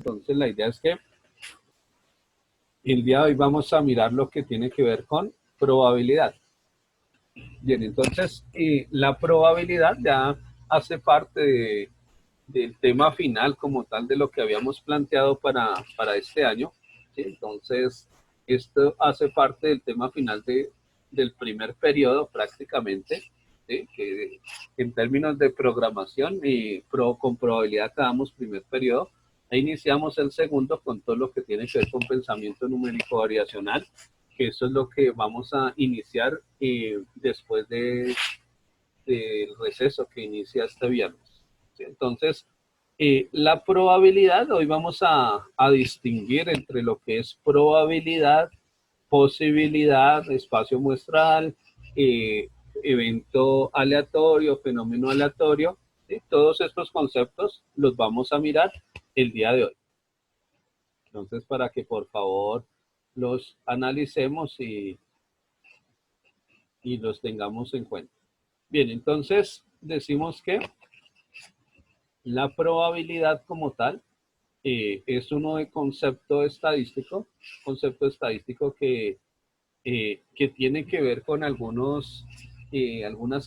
Entonces la idea es que el día de hoy vamos a mirar lo que tiene que ver con probabilidad. Bien, entonces la probabilidad ya hace parte del tema final como tal de lo que habíamos planteado para este año, ¿sí? Entonces esto hace parte del tema final del primer periodo prácticamente, ¿sí? Que en términos de programación con probabilidad acabamos primer periodo e iniciamos el segundo con todo lo que tiene que ver con pensamiento numérico variacional, que eso es lo que vamos a iniciar después del receso que inicia este viernes. ¿Sí? Entonces, la probabilidad, hoy vamos a distinguir entre lo que es probabilidad, posibilidad, espacio muestral, evento aleatorio, fenómeno aleatorio. ¿Sí? Todos estos conceptos los vamos a mirar el día de hoy. Entonces, para que por favor los analicemos y los tengamos en cuenta. Bien, entonces decimos que la probabilidad como tal es uno de concepto estadístico que tiene que ver con algunas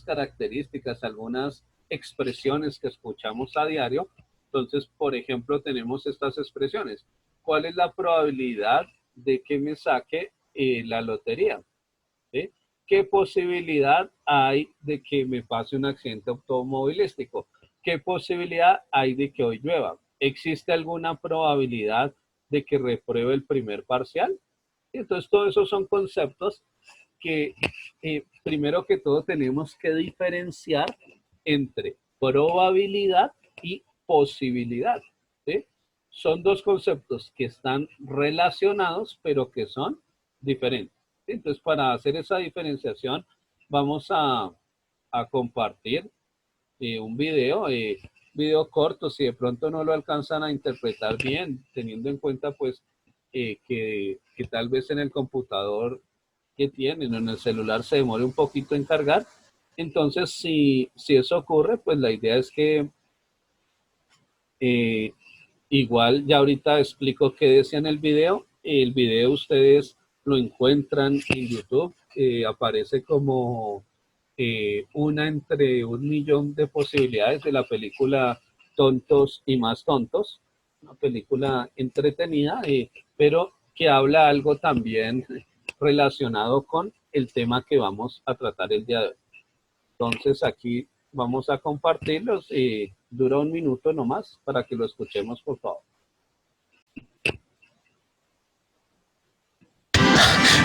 características, algunas expresiones que escuchamos a diario. Entonces, por ejemplo, tenemos estas expresiones. ¿Cuál es la probabilidad de que me saque la lotería? ¿Sí? ¿Qué posibilidad hay de que me pase un accidente automovilístico? ¿Qué posibilidad hay de que hoy llueva? ¿Existe alguna probabilidad de que repruebe el primer parcial? Entonces, todos esos son conceptos que primero que todo tenemos que diferenciar entre probabilidad y posibilidad. ¿Sí? Son dos conceptos que están relacionados, pero que son diferentes. ¿Sí? Entonces, para hacer esa diferenciación, vamos a compartir un video corto, si de pronto no lo alcanzan a interpretar bien, teniendo en cuenta pues que tal vez en el computador que tienen o en el celular se demore un poquito en cargar. Entonces, si eso ocurre, pues la idea es que igual ya ahorita explico qué decía en el video. El video ustedes lo encuentran en YouTube, aparece como una entre 1.000.000 de posibilidades de la película Tontos y Más Tontos, una película entretenida, pero que habla algo también relacionado con el tema que vamos a tratar el día de hoy. Entonces aquí vamos a compartirlos y dura 1 minuto nomás para que lo escuchemos, por favor.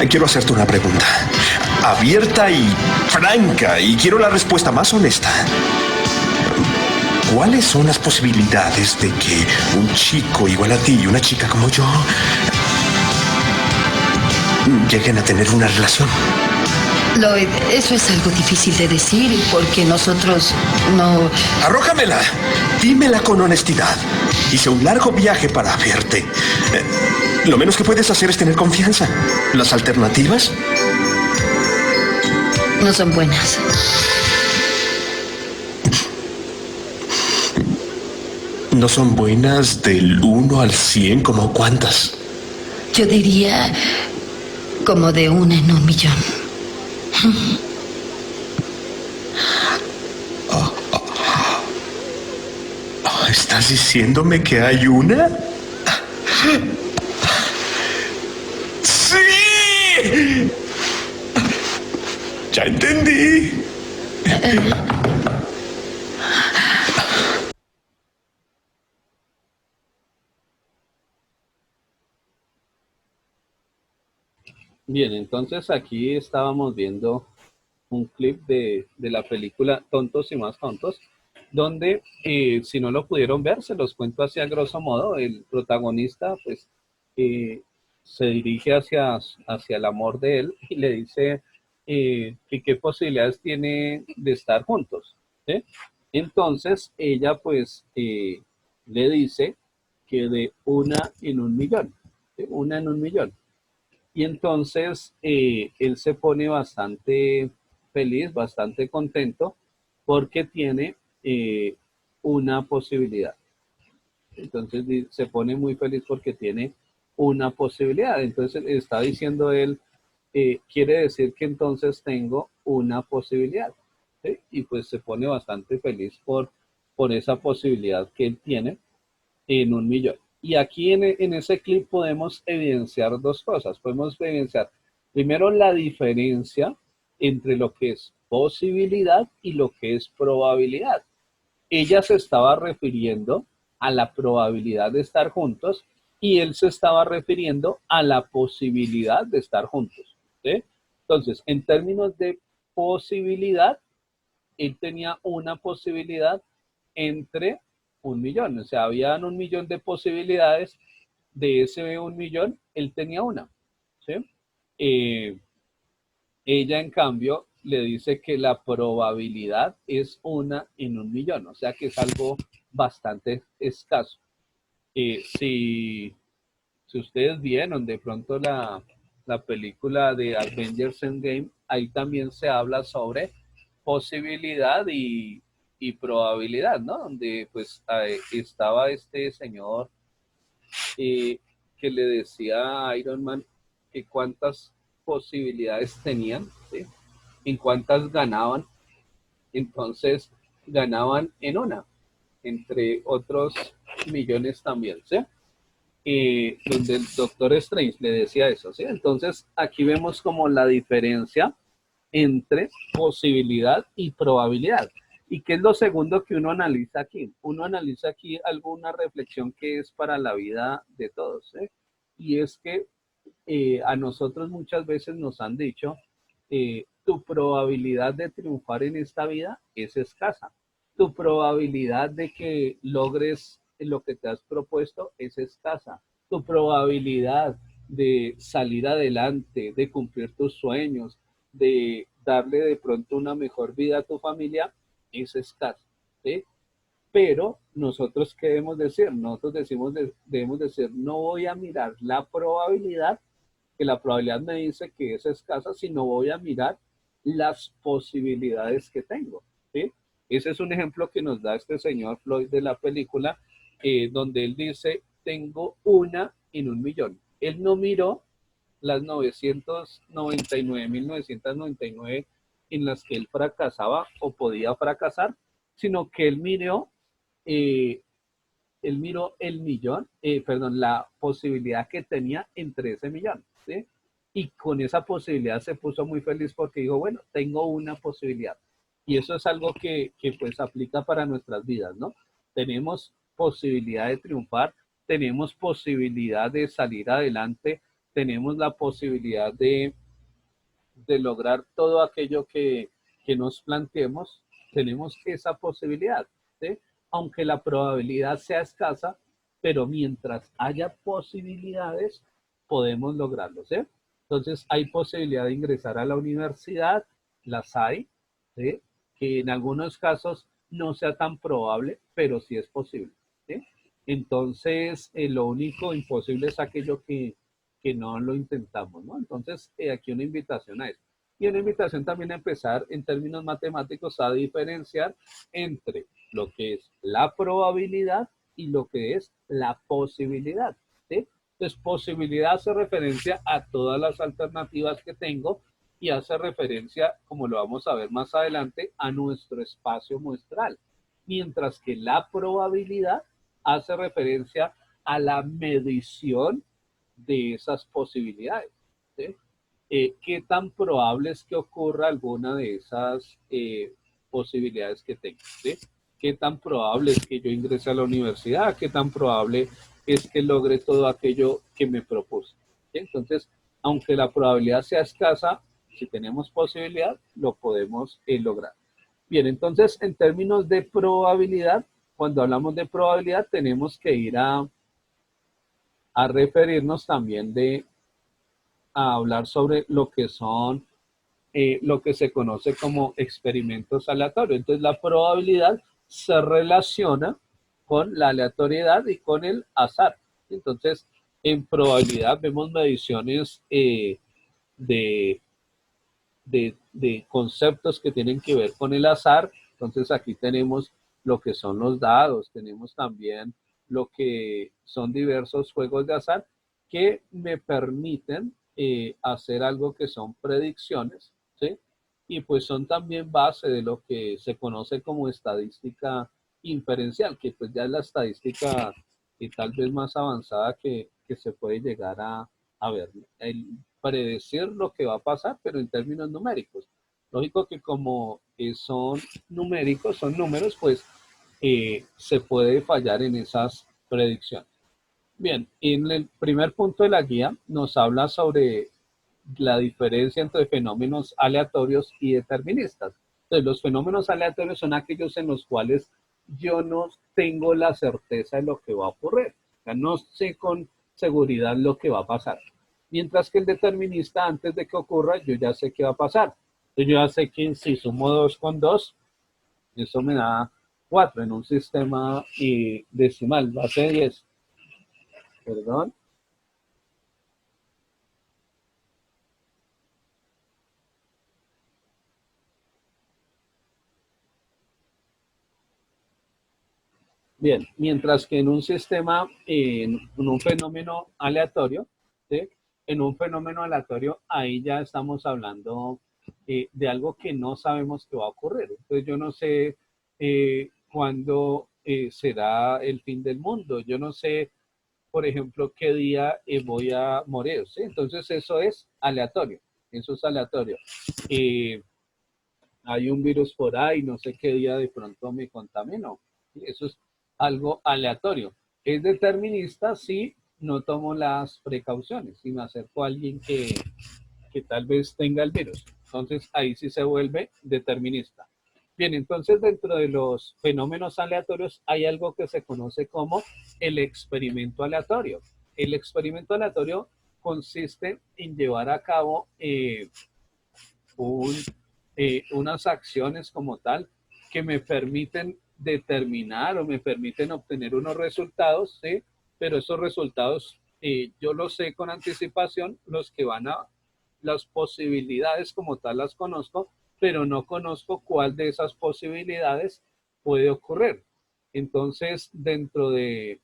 Quiero hacerte una pregunta, abierta y franca, y quiero la respuesta más honesta. ¿Cuáles son las posibilidades de que un chico igual a ti y una chica como yo lleguen a tener una relación? Lloyd, eso es algo difícil de decir porque nosotros no... ¡Arrójamela! Dímela con honestidad. Hice un largo viaje para verte. Lo menos que puedes hacer es tener confianza. ¿Las alternativas? No son buenas. ¿No son buenas del 1 al 100 como cuántas? Yo diría como de 1 en 1.000.000. ¿Estás diciéndome que hay una? ¡Sí! Ya entendí. Bien, entonces aquí estábamos viendo un clip de la película Tontos y Más Tontos, donde si no lo pudieron ver, se los cuento así a grosso modo. El protagonista pues se dirige hacia el amor de él y le dice que qué posibilidades tiene de estar juntos, ¿sí? Entonces ella pues le dice que de 1 en 1.000.000, ¿sí? 1 en 1.000.000. Y entonces él se pone bastante feliz, bastante contento, porque tiene una posibilidad. Entonces se pone muy feliz porque tiene una posibilidad. Entonces está diciendo él, quiere decir que entonces tengo una posibilidad. ¿Sí? Y pues se pone bastante feliz por esa posibilidad que él tiene en 1.000.000. Y aquí en ese clip podemos evidenciar dos cosas. Podemos evidenciar primero la diferencia entre lo que es posibilidad y lo que es probabilidad. Ella se estaba refiriendo a la probabilidad de estar juntos y él se estaba refiriendo a la posibilidad de estar juntos. ¿Sí? Entonces, en términos de posibilidad, él tenía una posibilidad entre 1.000.000. O sea, habían 1.000.000 de posibilidades. De ese 1.000.000, él tenía una. ¿Sí? Eh, Ella, en cambio, le dice que la probabilidad es 1 en 1.000.000. O sea, que es algo bastante escaso. Si ustedes vieron de pronto la película de Avengers Endgame, ahí también se habla sobre posibilidad y probabilidad, ¿no? Donde pues estaba este señor que le decía a Iron Man que cuántas posibilidades tenían, ¿sí? En cuántas ganaban. Entonces ganaban en una, entre otros millones también, ¿sí? Donde el Doctor Strange le decía eso, ¿sí? Entonces aquí vemos como la diferencia entre posibilidad y probabilidad. ¿Y qué es lo segundo que uno analiza aquí? Uno analiza aquí alguna reflexión que es para la vida de todos, ¿eh? Y es que a nosotros muchas veces nos han dicho, tu probabilidad de triunfar en esta vida es escasa. Tu probabilidad de que logres lo que te has propuesto es escasa. Tu probabilidad de salir adelante, de cumplir tus sueños, de darle de pronto una mejor vida a tu familia, es escasa. ¿Sí? Pero nosotros, ¿qué debemos decir? Nosotros debemos decir, no voy a mirar la probabilidad, que la probabilidad me dice que es escasa, sino voy a mirar las posibilidades que tengo. ¿Sí? Ese es un ejemplo que nos da este señor Floyd de la película, donde él dice, tengo 1 en 1.000.000. Él no miró las 999.999 en las que él fracasaba o podía fracasar, sino que eh, él miró el millón, perdón, la posibilidad que tenía entre ese millón, ¿sí? Y con esa posibilidad se puso muy feliz porque dijo, bueno, tengo una posibilidad. Y eso es algo que pues aplica para nuestras vidas, ¿no? Tenemos posibilidad de triunfar, tenemos posibilidad de salir adelante, tenemos la posibilidad de lograr todo aquello que nos planteemos, tenemos esa posibilidad, ¿sí? Aunque la probabilidad sea escasa, pero mientras haya posibilidades, podemos lograrlo, ¿sí? Entonces, hay posibilidad de ingresar a la universidad, las hay, ¿sí? Que en algunos casos no sea tan probable, pero sí es posible, ¿sí? Entonces, lo único imposible es aquello que no lo intentamos, ¿no? Entonces, aquí una invitación a eso. Y una invitación también a empezar en términos matemáticos a diferenciar entre lo que es la probabilidad y lo que es la posibilidad, ¿sí? Entonces, posibilidad hace referencia a todas las alternativas que tengo y hace referencia, como lo vamos a ver más adelante, a nuestro espacio muestral. Mientras que la probabilidad hace referencia a la medición de esas posibilidades, ¿sí? ¿Qué tan probable es que ocurra alguna de esas posibilidades que tengo? ¿Sí? ¿Qué tan probable es que yo ingrese a la universidad? ¿Qué tan probable es que logre todo aquello que me propuse? ¿Sí? Entonces, aunque la probabilidad sea escasa, si tenemos posibilidad, lo podemos lograr. Bien, entonces, en términos de probabilidad, cuando hablamos de probabilidad, tenemos que ir a referirnos también a hablar sobre lo que son, lo que se conoce como experimentos aleatorios. Entonces, la probabilidad se relaciona con la aleatoriedad y con el azar. Entonces, en probabilidad vemos mediciones de, de conceptos que tienen que ver con el azar. Entonces, aquí tenemos lo que son los dados, tenemos también lo que son diversos juegos de azar que me permiten hacer algo que son predicciones, ¿sí? Y pues son también base de lo que se conoce como estadística inferencial, que pues ya es la estadística y tal vez más avanzada que se puede llegar a ver. El predecir lo que va a pasar, pero en términos numéricos. Lógico que como son numéricos, son números, pues se puede fallar en esas predicciones. Bien, en el primer punto de la guía nos habla sobre la diferencia entre fenómenos aleatorios y deterministas. Entonces, los fenómenos aleatorios son aquellos en los cuales yo no tengo la certeza de lo que va a ocurrir. O sea, no sé con seguridad lo que va a pasar. Mientras que el determinista, antes de que ocurra, yo ya sé qué va a pasar. Entonces, yo ya sé que si sumo 2 con 2, eso me da 4 en un sistema decimal, base de 10. Perdón. Bien, mientras que en un sistema, en un fenómeno aleatorio, ¿sí? En un fenómeno aleatorio, ahí ya estamos hablando de algo que no sabemos que va a ocurrir. Entonces yo no sé cuándo será el fin del mundo. Yo no sé, por ejemplo, qué día voy a morir, ¿sí? Entonces eso es aleatorio. Eso es aleatorio. Eh, Hay un virus por ahí, no sé qué día de pronto me contamino. Eso es algo aleatorio. Es determinista si no tomo las precauciones, si me acerco a alguien que tal vez tenga el virus. Entonces ahí sí se vuelve determinista. Bien, entonces dentro de los fenómenos aleatorios hay algo que se conoce como el experimento aleatorio. El experimento aleatorio consiste en llevar a cabo un, unas acciones como tal que me permiten determinar o me permiten obtener unos resultados, ¿sí? Pero esos resultados yo los sé con anticipación, los que van a, las posibilidades como tal las conozco, pero no conozco cuál de esas posibilidades puede ocurrir. Entonces, dentro del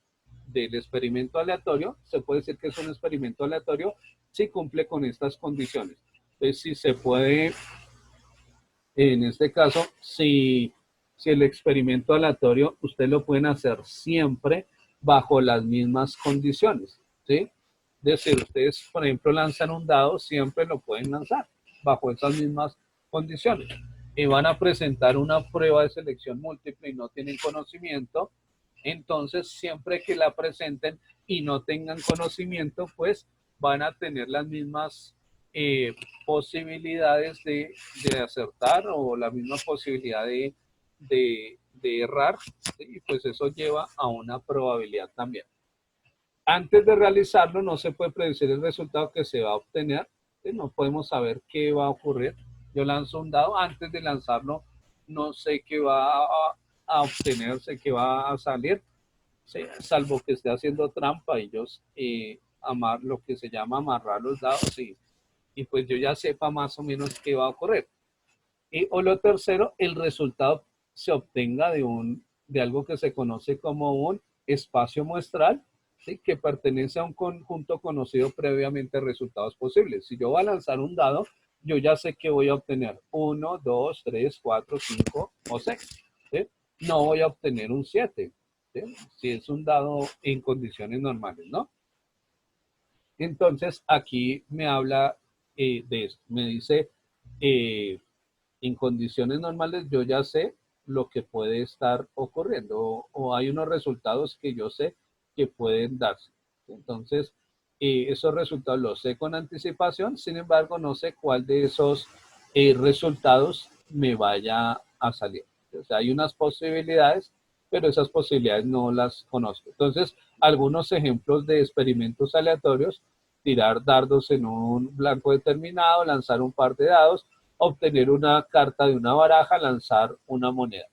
experimento aleatorio, se puede decir que es un experimento aleatorio si cumple con estas condiciones. Entonces, si se puede, en este caso, si el experimento aleatorio, usted lo pueden hacer siempre bajo las mismas condiciones, ¿sí? Es decir, ustedes, por ejemplo, lanzan un dado, siempre lo pueden lanzar bajo esas mismas condiciones. Y van a presentar una prueba de selección múltiple y no tienen conocimiento, entonces siempre que la presenten y no tengan conocimiento, pues van a tener las mismas posibilidades de acertar o la misma posibilidad de errar, ¿sí? Y pues eso lleva a una probabilidad también. Antes de realizarlo no se puede predecir el resultado que se va a obtener, ¿sí? No podemos saber qué va a ocurrir. Yo lanzo un dado, antes de lanzarlo no sé qué va a obtenerse, qué va a salir, ¿sí? Salvo que esté haciendo trampa y yo lo que se llama amarrar los dados y pues yo ya sepa más o menos qué va a ocurrir. O lo tercero, el resultado se obtenga de algo que se conoce como un espacio muestral, ¿sí? Que pertenece a un conjunto conocido previamente de resultados posibles. Si yo voy a lanzar un dado, yo ya sé que voy a obtener 1, 2, 3, 4, 5 o 6. ¿Sí? No voy a obtener un 7, ¿sí? Si es un dado en condiciones normales, ¿no? Entonces aquí me habla de esto, me dice, eh, en condiciones normales yo ya sé lo que puede estar ocurriendo o hay unos resultados que yo sé que pueden darse. Entonces, esos resultados los sé con anticipación, sin embargo, no sé cuál de esos resultados me vaya a salir. O sea, hay unas posibilidades, pero esas posibilidades no las conozco. Entonces, algunos ejemplos de experimentos aleatorios: tirar dardos en un blanco determinado, lanzar un par de dados, obtener una carta de una baraja, lanzar una moneda.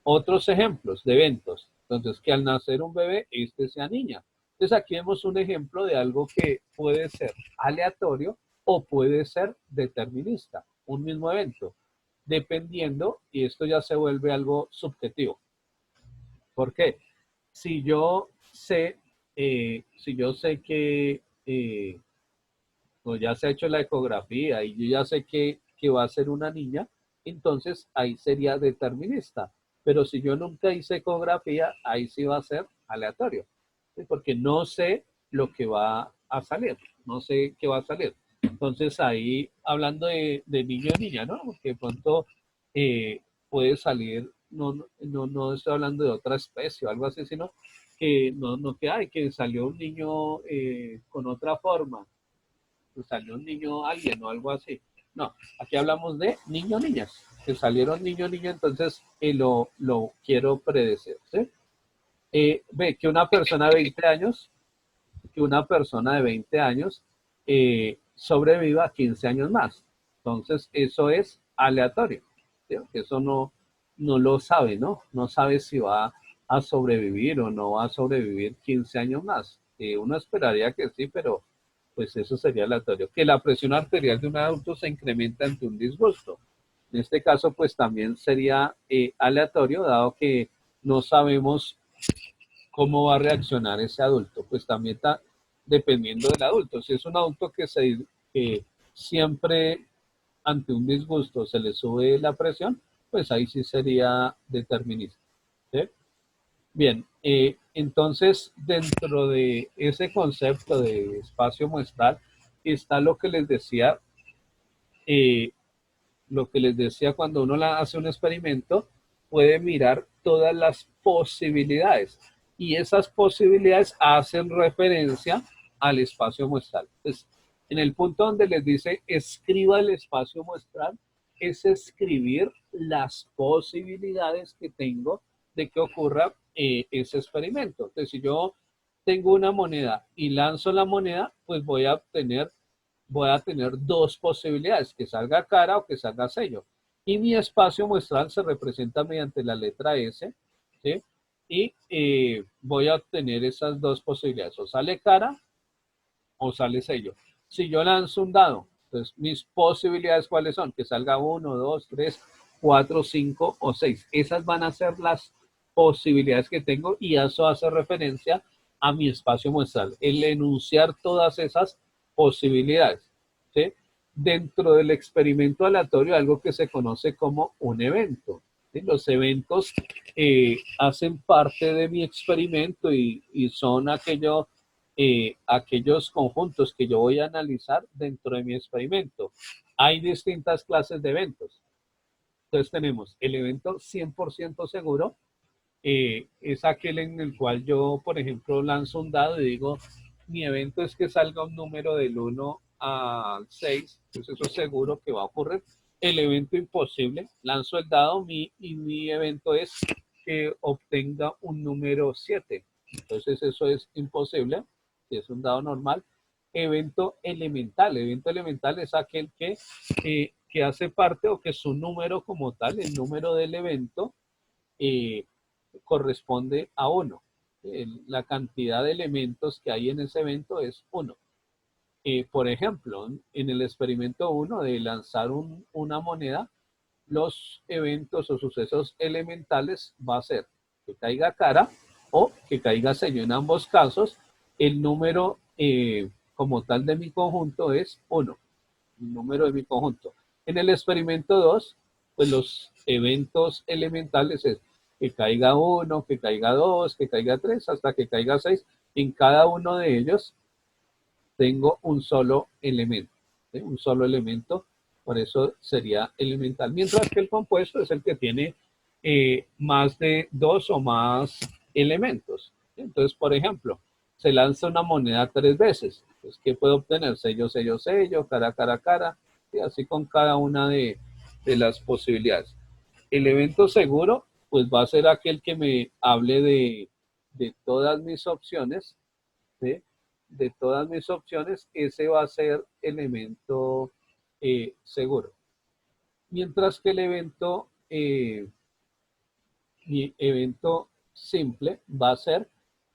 Otros ejemplos de eventos. Entonces, que al nacer un bebé, este sea niña. Entonces, aquí vemos un ejemplo de algo que puede ser aleatorio o puede ser determinista, un mismo evento, dependiendo, y esto ya se vuelve algo subjetivo. ¿Por qué? si yo sé, si yo sé que pues ya se ha hecho la ecografía y yo ya sé que va a ser una niña, entonces ahí sería determinista. Pero si yo nunca hice ecografía, ahí sí va a ser aleatorio, ¿sí? Porque no sé lo que va a salir, no sé qué va a salir. Entonces ahí, hablando de niño o niña, ¿no? Porque de pronto puede salir, no estoy hablando de otra especie o algo así, sino que no que hay, que salió un niño con otra forma, pues salió un niño alguien o algo así. No, aquí hablamos de niño niñas, que salieron niño niña, entonces lo quiero predecir, ¿sí? Ve que una persona de 20 años, que una persona de 20 años sobreviva 15 años más. Entonces, eso es aleatorio, ¿sí? Eso no lo sabe, ¿no? No sabe si va a sobrevivir o no va a sobrevivir 15 años más. Uno esperaría que sí, pero pues eso sería aleatorio. Que la presión arterial de un adulto se incrementa ante un disgusto. En este caso, pues también sería aleatorio, dado que no sabemos cómo va a reaccionar ese adulto. Pues también está dependiendo del adulto. Si es un adulto que siempre ante un disgusto se le sube la presión, pues ahí sí sería determinista, ¿sí? Bien, entonces dentro de ese concepto de espacio muestral está eh, lo que les decía cuando uno hace un experimento, puede mirar todas las posibilidades y esas posibilidades hacen referencia al espacio muestral. Entonces, en el punto donde les dice escriba el espacio muestral, es escribir las posibilidades que tengo de que ocurra ese experimento. Entonces, si yo tengo una moneda y lanzo la moneda, pues voy a tener dos posibilidades, que salga cara o que salga sello. Y mi espacio muestral se representa mediante la letra S, ¿sí? Y voy a obtener esas dos posibilidades, o sale cara o sale sello. Si yo lanzo un dado, entonces mis posibilidades cuáles son, que salga 1, 2, 3, 4, 5 o 6. Esas van a ser las posibilidades que tengo y eso hace referencia a mi espacio muestral, el enunciar todas esas posibilidades, ¿sí? Dentro del experimento aleatorio, algo que se conoce como un evento, ¿sí? Los eventos hacen parte de mi experimento y son aquellos conjuntos que yo voy a analizar dentro de mi experimento. Hay distintas clases de eventos. Entonces tenemos el evento 100% seguro, es aquel en el cual yo, por ejemplo, lanzo un dado y digo, mi evento es que salga un número del 1 al 6, pues eso es seguro que va a ocurrir. El evento imposible, lanzo el dado y mi evento es que obtenga un número 7. Entonces eso es imposible, si es un dado normal. Evento elemental es aquel que hace parte o que su número como tal, el número del evento, eh, corresponde a 1. La cantidad de elementos que hay en ese evento es 1. Por ejemplo, en el experimento 1 de lanzar una moneda, los eventos o sucesos elementales va a ser que caiga cara o que caiga sello. En ambos casos, el número como tal de mi conjunto es 1, el número de mi conjunto. En el experimento 2, pues los eventos elementales es que caiga 1, que caiga 2, que caiga 3, hasta que caiga 6. En cada uno de ellos tengo un solo elemento, ¿sí? Un solo elemento, por eso sería elemental. Mientras que el compuesto es el que tiene más de 2 o más elementos. Entonces, por ejemplo, se lanza una moneda 3 veces. Entonces, ¿qué puedo obtener? Sello, sello, sello, cara, cara, cara, y así con cada una de las posibilidades. El evento seguro, pues va a ser aquel que me hable de todas mis opciones, ¿sí? De todas mis opciones, ese va a ser elemento seguro. Mientras que mi evento simple va a ser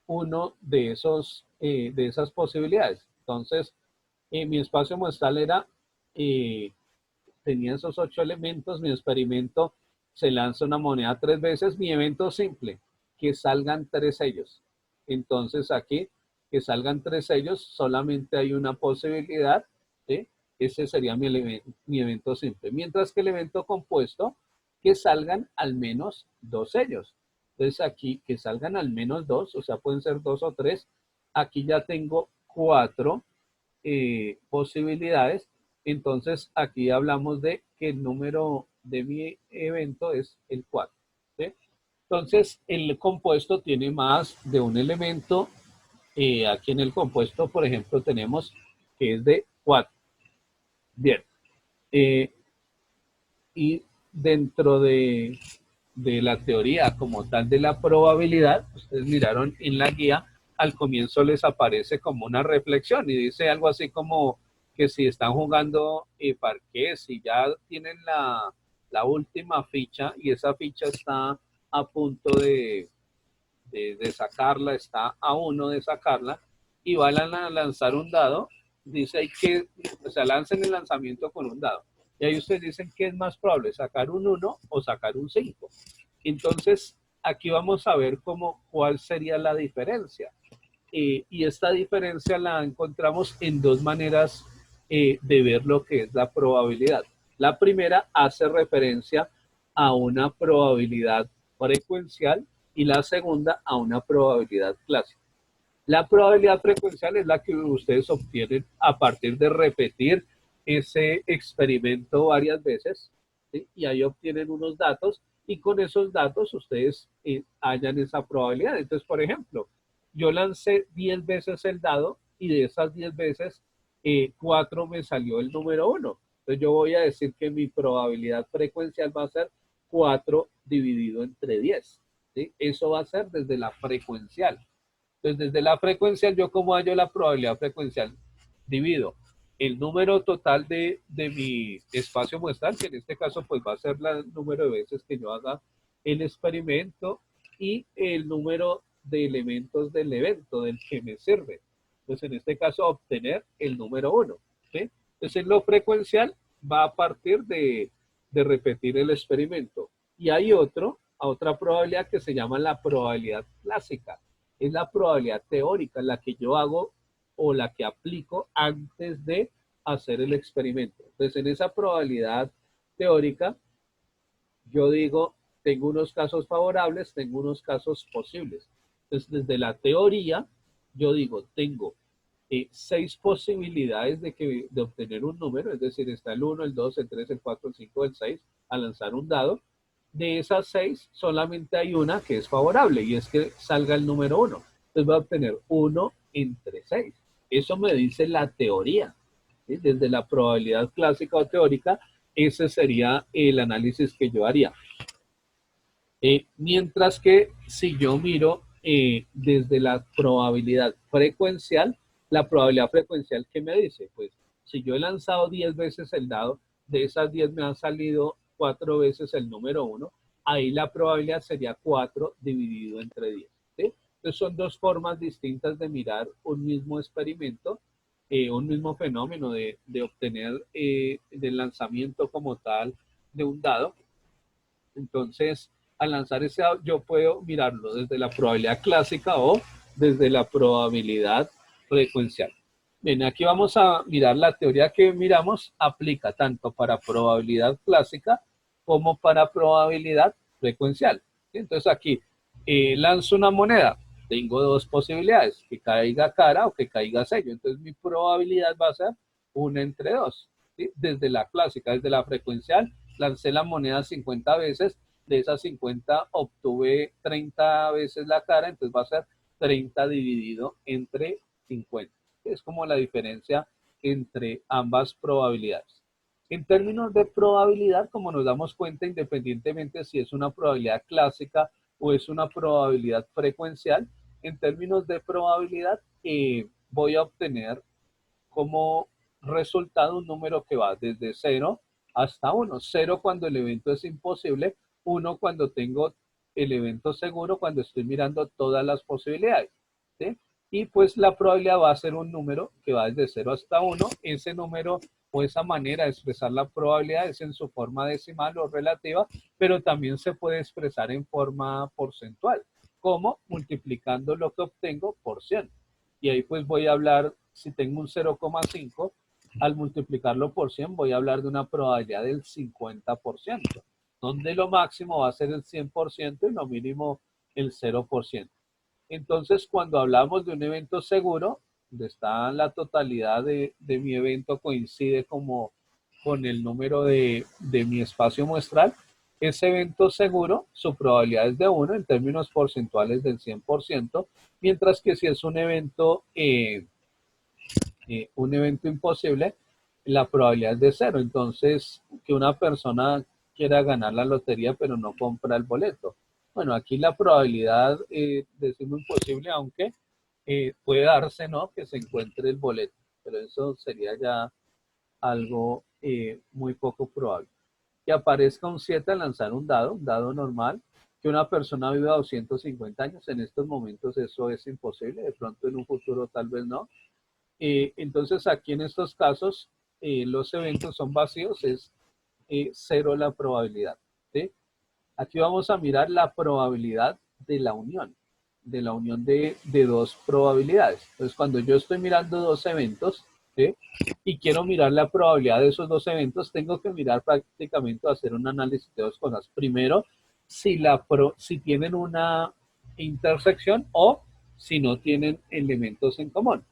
uno de esas posibilidades. Entonces, mi espacio muestral tenía esos 8 elementos, mi experimento se lanza una moneda 3 veces, mi evento simple, que salgan 3 sellos. Entonces aquí, que salgan 3 sellos, solamente hay una posibilidad, ¿sí? Ese sería mi evento simple. Mientras que el evento compuesto, que salgan al menos 2 sellos. Entonces aquí, que salgan al menos 2, o sea, pueden ser 2 o 3. Aquí ya tengo 4 posibilidades. Entonces aquí hablamos de que el número de mi evento es el 4. ¿Sí? Entonces el compuesto tiene más de un elemento. Aquí en el compuesto, por ejemplo, tenemos que es de 4. Bien. Y dentro de la teoría como tal de la probabilidad, ustedes miraron en la guía, al comienzo les aparece como una reflexión y dice algo así como que si están jugando parqués, si ya tienen la última ficha y esa ficha está a punto de sacarla, está a uno de sacarla y van a lanzar un dado, dice hay que, o sea, lancen el lanzamiento con un dado. Y ahí ustedes dicen que es más probable, sacar un 1 o sacar un 5. Entonces, aquí vamos a ver cuál sería la diferencia. Y esta diferencia la encontramos en dos maneras de ver lo que es la probabilidad. La primera hace referencia a una probabilidad frecuencial y la segunda a una probabilidad clásica. La probabilidad frecuencial es la que ustedes obtienen a partir de repetir ese experimento varias veces, ¿sí? Y ahí obtienen unos datos y con esos datos ustedes hallan esa probabilidad. Entonces, por ejemplo, yo lancé 10 veces el dado y de esas 10 veces, 4 me salió el número 1. Entonces yo voy a decir que mi probabilidad frecuencial va a ser 4 dividido entre 10. ¿Sí? Eso va a ser desde la frecuencial. Entonces, desde la frecuencial, ¿yo cómo hallo la probabilidad frecuencial? Divido el número total de mi espacio muestral, que en este caso pues va a ser el número de veces que yo haga el experimento y el número de elementos del evento del que me sirve. Entonces, en este caso, obtener el número 1. ¿Sí? Entonces, lo frecuencial va a partir de repetir el experimento. Y hay otra probabilidad que se llama la probabilidad clásica. Es la probabilidad teórica, la que yo hago o la que aplico antes de hacer el experimento. Entonces, en esa probabilidad teórica, yo digo, tengo unos casos favorables, tengo unos casos posibles. Entonces, desde la teoría, yo digo, tengo 6 posibilidades de obtener un número, es decir, está el 1, el 2, el 3, el 4, el 5, el 6, a lanzar un dado. De esas 6, solamente hay una que es favorable y es que salga el número 1. Entonces va a obtener 1 entre 6. Eso me dice la teoría. ¿Sí? Desde la probabilidad clásica o teórica, ese sería el análisis que yo haría. Mientras que si yo miro desde la probabilidad frecuencial, la probabilidad frecuencial, ¿qué me dice? Pues si yo he lanzado 10 veces el dado, de esas 10 me han salido 4 veces el número 1, ahí la probabilidad sería 4 dividido entre 10. ¿Sí? Entonces son dos formas distintas de mirar un mismo experimento, un mismo fenómeno de obtener del lanzamiento como tal de un dado. Entonces, al lanzar ese dado, yo puedo mirarlo desde la probabilidad clásica o desde la probabilidad frecuencial. Bien, aquí vamos a mirar la teoría que miramos, aplica tanto para probabilidad clásica como para probabilidad frecuencial. Entonces aquí lanzo una moneda, tengo dos posibilidades, que caiga cara o que caiga sello. Entonces mi probabilidad va a ser 1 entre 2. ¿Sí? Desde la clásica, desde la frecuencial, lancé la moneda 50 veces, de esas 50 obtuve 30 veces la cara, entonces va a ser 30 dividido entre 50. Es como la diferencia entre ambas probabilidades. En términos de probabilidad, como nos damos cuenta, independientemente si es una probabilidad clásica o es una probabilidad frecuencial, en términos de probabilidad voy a obtener como resultado un número que va desde 0 hasta 1. 0 cuando el evento es imposible, 1 cuando tengo el evento seguro, cuando estoy mirando todas las posibilidades. ¿Sí? Y pues la probabilidad va a ser un número que va desde 0 hasta 1. Ese número o esa manera de expresar la probabilidad es en su forma decimal o relativa, pero también se puede expresar en forma porcentual. ¿Cómo? Multiplicando lo que obtengo por 100. Y ahí pues voy a hablar, si tengo un 0,5, al multiplicarlo por 100 voy a hablar de una probabilidad del 50%, donde lo máximo va a ser el 100% y lo mínimo el 0%. Entonces, cuando hablamos de un evento seguro, donde está la totalidad de mi evento coincide como con el número de mi espacio muestral, ese evento seguro, su probabilidad es de 1 en términos porcentuales del 100%, mientras que si es un evento imposible, la probabilidad es de 0. Entonces, que una persona quiera ganar la lotería pero no compra el boleto. Bueno, aquí la probabilidad de ser imposible, aunque puede darse, ¿no? Que se encuentre el boleto, pero eso sería ya algo muy poco probable. Que aparezca un 7 al lanzar un dado normal, que una persona viva 250 años, en estos momentos eso es imposible, de pronto en un futuro tal vez no. Entonces aquí en estos casos los eventos son vacíos, es 0 la probabilidad, ¿sí? Aquí vamos a mirar la probabilidad de la unión de dos probabilidades. Entonces, cuando yo estoy mirando dos eventos, ¿sí? Y quiero mirar la probabilidad de esos dos eventos, tengo que mirar prácticamente, hacer un análisis de dos cosas. Primero, si tienen una intersección o si no tienen elementos en común.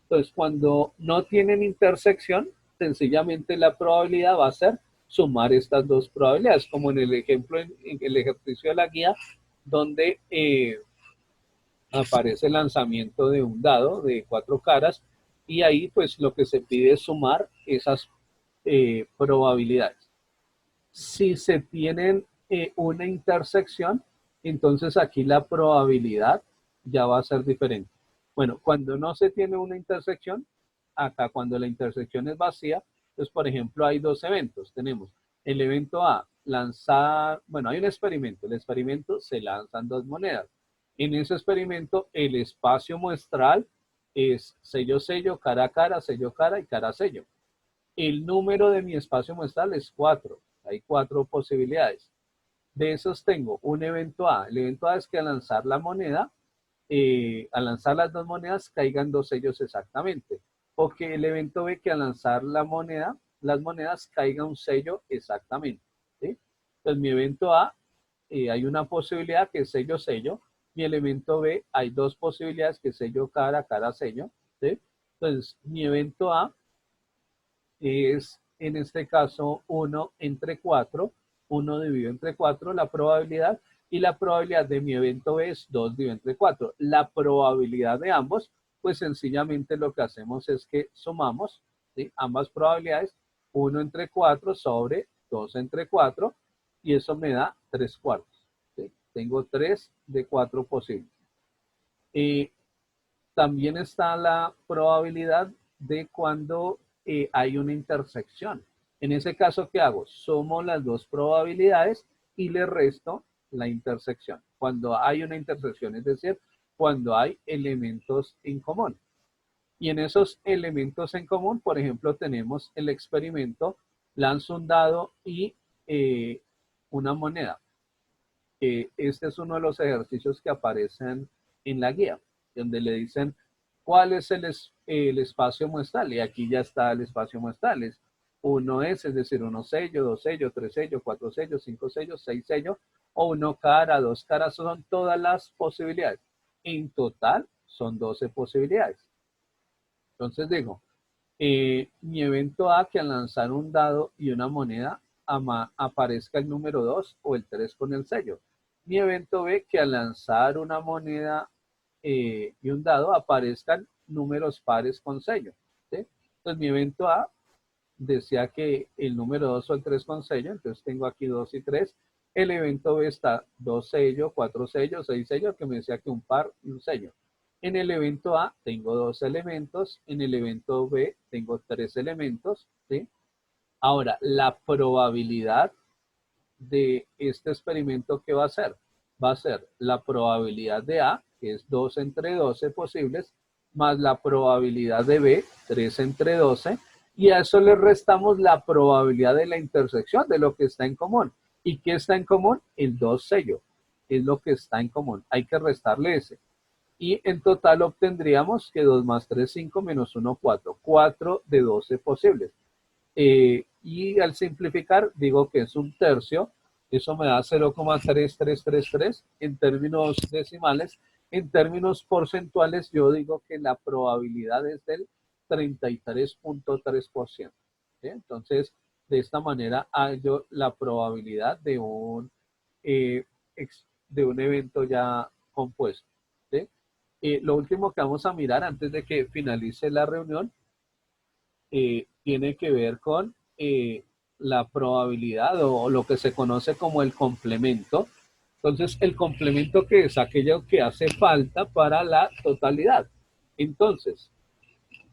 Entonces, cuando no tienen intersección, sencillamente la probabilidad va a ser sumar estas dos probabilidades, como en el ejemplo, en el ejercicio de la guía, donde aparece el lanzamiento de un dado de 4 caras y ahí pues lo que se pide es sumar esas probabilidades. Si se tienen una intersección, entonces aquí la probabilidad ya va a ser diferente. Bueno, cuando no se tiene una intersección, acá cuando la intersección es vacía, pues por ejemplo hay dos eventos. Tenemos el evento A, lanzar, bueno, hay un experimento. El experimento se lanzan dos monedas. En ese experimento el espacio muestral es sello-sello, cara-cara, sello-cara y cara-sello. El número de mi espacio muestral es 4. Hay 4 posibilidades. De esos tengo un evento A. El evento A es que al lanzar la moneda, al lanzar las dos monedas, caigan dos sellos exactamente. O que el evento B, que al lanzar las monedas, caiga un sello exactamente, ¿sí? Entonces, mi evento A, hay una posibilidad que es sello-sello. Mi elemento B, hay dos posibilidades que es sello cara, cara sello, ¿sí? Entonces, mi evento A es, en este caso, 1 entre 4. 1 dividido entre 4, la probabilidad. Y la probabilidad de mi evento B es 2 dividido entre 4. La probabilidad de ambos, pues sencillamente lo que hacemos es que sumamos, ¿sí?, ambas probabilidades, 1 entre 4 sobre 2 entre 4, y eso me da 3 cuartos. ¿Sí? Tengo 3 de 4 posibles. También está la probabilidad de cuando hay una intersección. En ese caso, ¿qué hago? Sumo las dos probabilidades y le resto la intersección. Cuando hay una intersección, es decir, cuando hay elementos en común. Y en esos elementos en común, por ejemplo, tenemos el experimento, lanzo un dado y una moneda. Este es uno de los ejercicios que aparecen en la guía, donde le dicen cuál es el espacio muestral. Y aquí ya está el espacio muestral. Es 1S, es decir, 1 sello, 2 sello, 3 sello, 4 sello, 5 sello, 6 sello, o 1 cara, 2 caras, son todas las posibilidades. En total son 12 posibilidades. Entonces digo, mi evento A, que al lanzar un dado y una moneda aparezca el número 2 o el 3 con el sello. Mi evento B, que al lanzar una moneda y un dado aparezcan números pares con sello, ¿sí? Entonces mi evento A decía que el número 2 o el 3 con sello, entonces tengo aquí 2 y 3. El evento B está 2 sellos, 4 sellos, 6 sellos, que me decía que un par y un sello. En el evento A tengo 2 elementos, en el evento B tengo 3 elementos, ¿sí? Ahora, la probabilidad de este experimento, ¿qué va a ser? Va a ser la probabilidad de A, que es 2 entre 12 posibles, más la probabilidad de B, 3 entre 12, y a eso le restamos la probabilidad de la intersección de lo que está en común. ¿Y qué está en común? El 2 sello. es lo que está en común. Hay que restarle ese. Y en total obtendríamos que 2 más 3, 5, menos 1, 4. 4 de 12 posibles. Y al simplificar, digo que es un tercio. Eso me da 0,3333 en términos decimales. En términos porcentuales, yo digo que la probabilidad es del 33.3%. ¿Sí? Entonces, de esta manera hallo la probabilidad eh, de un evento ya compuesto. ¿Sí? Lo último que vamos a mirar antes de que finalice la reunión tiene que ver con la probabilidad o lo que se conoce como el complemento. Entonces, el complemento que es aquello que hace falta para la totalidad. Entonces,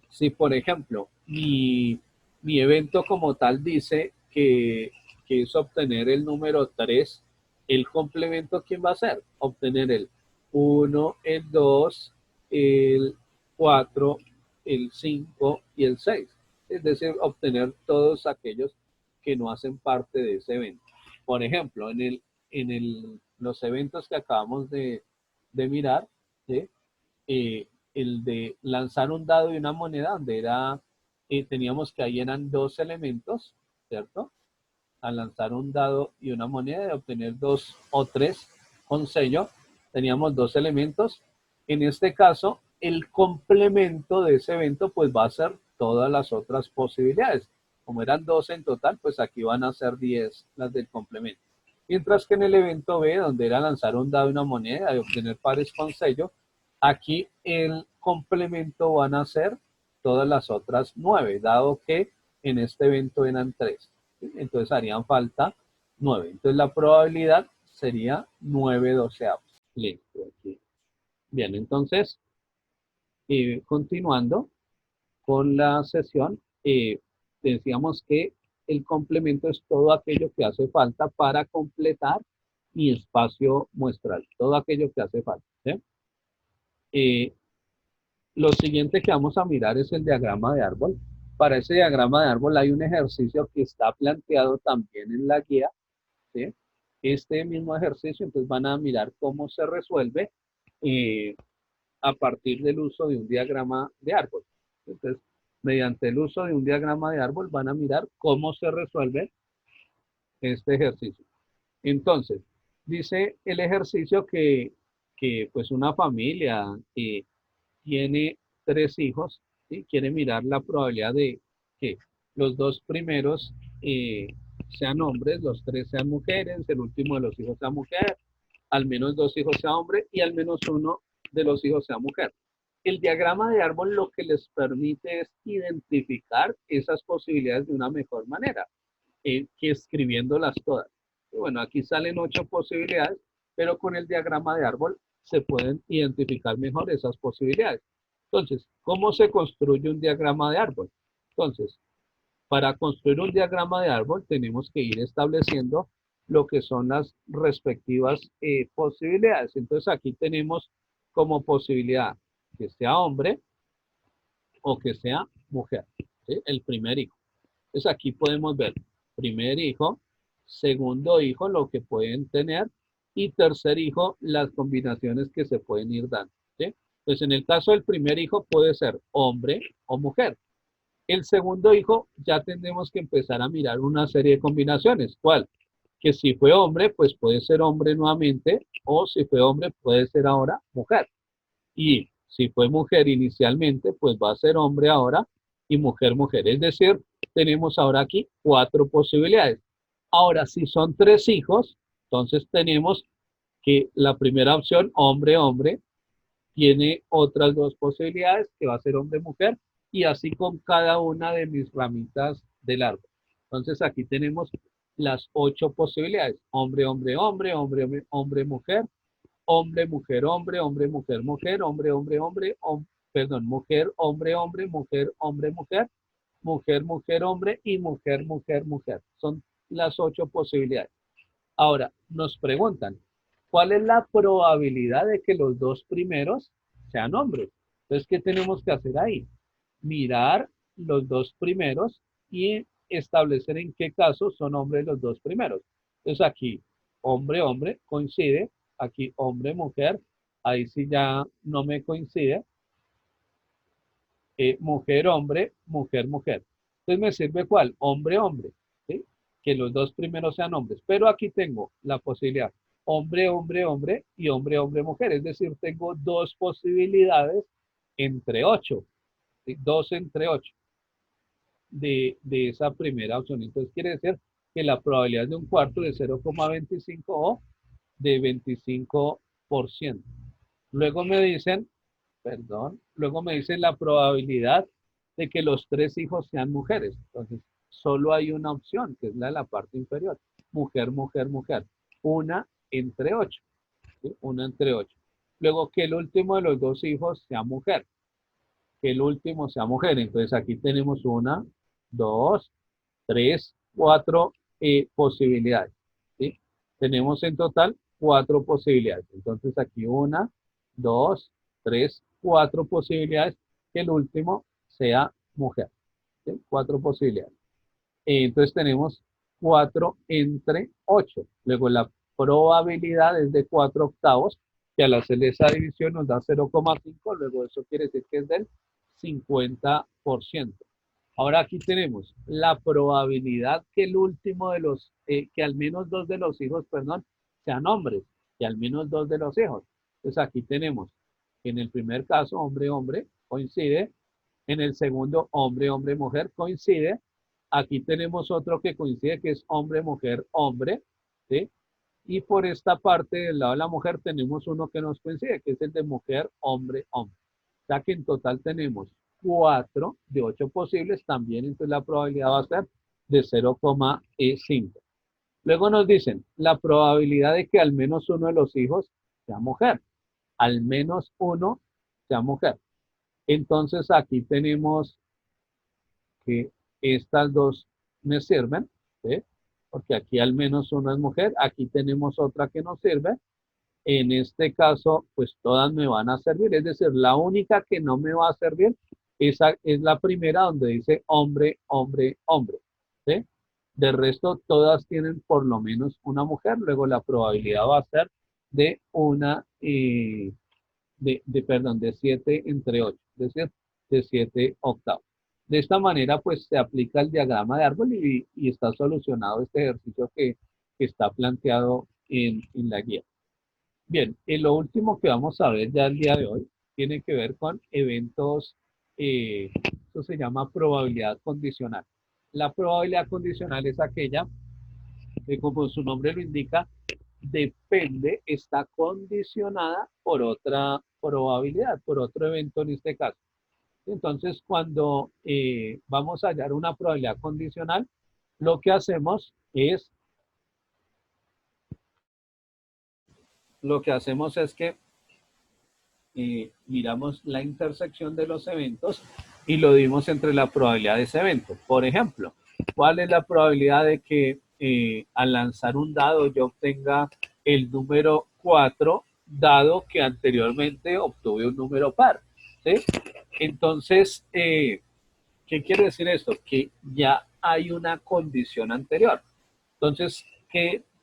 si por ejemplo mi evento como tal dice que es obtener el número 3, el complemento, ¿quién va a ser? Obtener el 1, el 2, el 4, el 5 y el 6. Es decir, obtener todos aquellos que no hacen parte de ese evento. Por ejemplo, los eventos que acabamos de mirar, ¿sí? El de lanzar un dado y una moneda, donde teníamos que ahí eran 2 elementos, ¿cierto? Al lanzar un dado y una moneda y obtener 2 o 3 con sello, teníamos 2 elementos. En este caso, el complemento de ese evento pues va a ser todas las otras posibilidades. Como eran 12 en total, pues aquí van a ser 10 las del complemento. Mientras que en el evento B, donde era lanzar un dado y una moneda y obtener pares con sello, aquí el complemento van a ser todas las otras 9, dado que en este evento eran 3. Entonces harían falta 9. Entonces la probabilidad sería 9 doceavos. Listo. Aquí. Bien, entonces, continuando con la sesión, decíamos que el complemento es todo aquello que hace falta para completar mi espacio muestral. Todo aquello que hace falta. ¿Sí? Lo siguiente que vamos a mirar es el diagrama de árbol. Para ese diagrama de árbol hay un ejercicio que está planteado también en la guía. ¿Sí? Este mismo ejercicio, entonces van a mirar cómo se resuelve a partir del uso de un diagrama de árbol. Entonces, mediante el uso de un diagrama de árbol van a mirar cómo se resuelve este ejercicio. Entonces, dice el ejercicio que pues una familia tiene 3 hijos, ¿sí? Quiere mirar la probabilidad de que los 2 primeros sean hombres, los 3 sean mujeres, el último de los hijos sea mujer, al menos 2 hijos sea hombre y al menos uno de los hijos sea mujer. El diagrama de árbol lo que les permite es identificar esas posibilidades de una mejor manera que escribiéndolas todas. Y bueno, aquí salen 8 posibilidades, pero con el diagrama de árbol se pueden identificar mejor esas posibilidades. Entonces, ¿cómo se construye un diagrama de árbol? Entonces, para construir un diagrama de árbol tenemos que ir estableciendo lo que son las respectivas posibilidades. Entonces, aquí tenemos como posibilidad que sea hombre o que sea mujer, ¿sí? El primer hijo. Entonces, aquí podemos ver primer hijo, segundo hijo, lo que pueden tener, y tercer hijo, las combinaciones que se pueden ir dando. ¿Sí? Entonces, en el caso del primer hijo puede ser hombre o mujer. El segundo hijo ya tendremos que empezar a mirar una serie de combinaciones. ¿Cuál? Que si fue hombre, pues puede ser hombre nuevamente, o si fue hombre, puede ser ahora mujer. Y si fue mujer inicialmente, pues va a ser hombre ahora y mujer, mujer. Es decir, tenemos ahora aquí 4 posibilidades. Ahora, si son 3 hijos, entonces tenemos que la primera opción, hombre, hombre, tiene otras 2 posibilidades, que va a ser hombre, mujer, y así con cada una de mis ramitas del árbol. Entonces aquí tenemos las 8 posibilidades. Hombre, hombre, hombre, hombre, hombre, hombre, mujer, hombre, mujer, hombre, hombre, mujer, mujer, hombre, hombre, hombre, perdón, mujer, hombre, hombre, mujer, hombre, mujer, mujer, mujer, hombre y mujer, mujer, mujer. Son las 8 posibilidades. Ahora, nos preguntan, ¿cuál es la probabilidad de que los 2 primeros sean hombres? Entonces, ¿qué tenemos que hacer ahí? Mirar los 2 primeros y establecer en qué casos son hombres los 2 primeros. Entonces aquí, hombre, hombre, coincide, aquí hombre, mujer, ahí sí ya no me coincide. Mujer, hombre, mujer, mujer. Entonces me sirve ¿cuál? Hombre, hombre, ¿sí? Que los dos primeros sean hombres. Pero aquí tengo la posibilidad hombre, hombre, hombre y hombre, hombre, mujer. Es decir, tengo dos posibilidades entre 8, ¿sí? 2 entre 8 de esa primera opción. Entonces quiere decir que la probabilidad de un cuarto de 0,25 o de 25%. Luego me dicen, perdón, luego me dicen la probabilidad de que los 3 hijos sean mujeres. Entonces, solo hay una opción, que es la de la parte inferior. Mujer, mujer, mujer. Una entre 8. ¿Sí? Una entre 8. Luego, que el último de los 2 hijos sea mujer. Que el último sea mujer. Entonces, aquí tenemos 1, 2, 3, 4 posibilidades. ¿Sí? Tenemos en total 4 posibilidades. Entonces, aquí 1, 2, 3, 4 posibilidades que el último sea mujer. ¿Sí? 4 posibilidades. Entonces tenemos 4 entre 8. Luego la probabilidad es de 4 octavos, que al hacer esa división nos da 0,5. Luego eso quiere decir que es del 50%. Ahora aquí tenemos la probabilidad que el último de los, que al menos 2 de los hijos, perdón, sean hombres, que al menos 2 de los hijos. Entonces aquí tenemos que en el primer caso, hombre, hombre, coincide. En el segundo, hombre, hombre, mujer, coincide. Aquí tenemos otro que coincide, que es hombre, mujer, hombre, ¿sí? Y por esta parte del lado de la mujer tenemos uno que nos coincide, que es el de mujer, hombre, hombre. O sea que en total tenemos 4 de 8 posibles, también entonces la probabilidad va a ser de 0,5. Luego nos dicen la probabilidad de que al menos uno de los hijos sea mujer. Al menos uno sea mujer. Entonces aquí tenemos que estas dos me sirven, ¿sí? Porque aquí al menos uno es mujer, aquí tenemos otra que nos sirve. En este caso, pues todas me van a servir, es decir, la única que no me va a servir esa es la primera donde dice hombre, hombre, hombre, ¿sí? De resto, todas tienen por lo menos una mujer, luego la probabilidad va a ser de una, perdón, de 7 entre 8, es decir, de 7 octavos. De esta manera, pues se aplica el diagrama de árbol y está solucionado este ejercicio que está planteado en la guía. Bien, y lo último que vamos a ver ya el día de hoy tiene que ver con eventos, eso se llama probabilidad condicional. La probabilidad condicional es aquella que, como su nombre lo indica, depende, está condicionada por otra probabilidad, por otro evento en este caso. Entonces, cuando vamos a hallar una probabilidad condicional, lo que hacemos es que miramos la intersección de los eventos y lo dimos entre la probabilidad de ese evento. Por ejemplo, ¿cuál es la probabilidad de que al lanzar un dado yo obtenga el número 4, dado que anteriormente obtuve un número par? ¿Sí? Entonces, ¿qué quiere decir esto? Que ya hay una condición anterior. Entonces,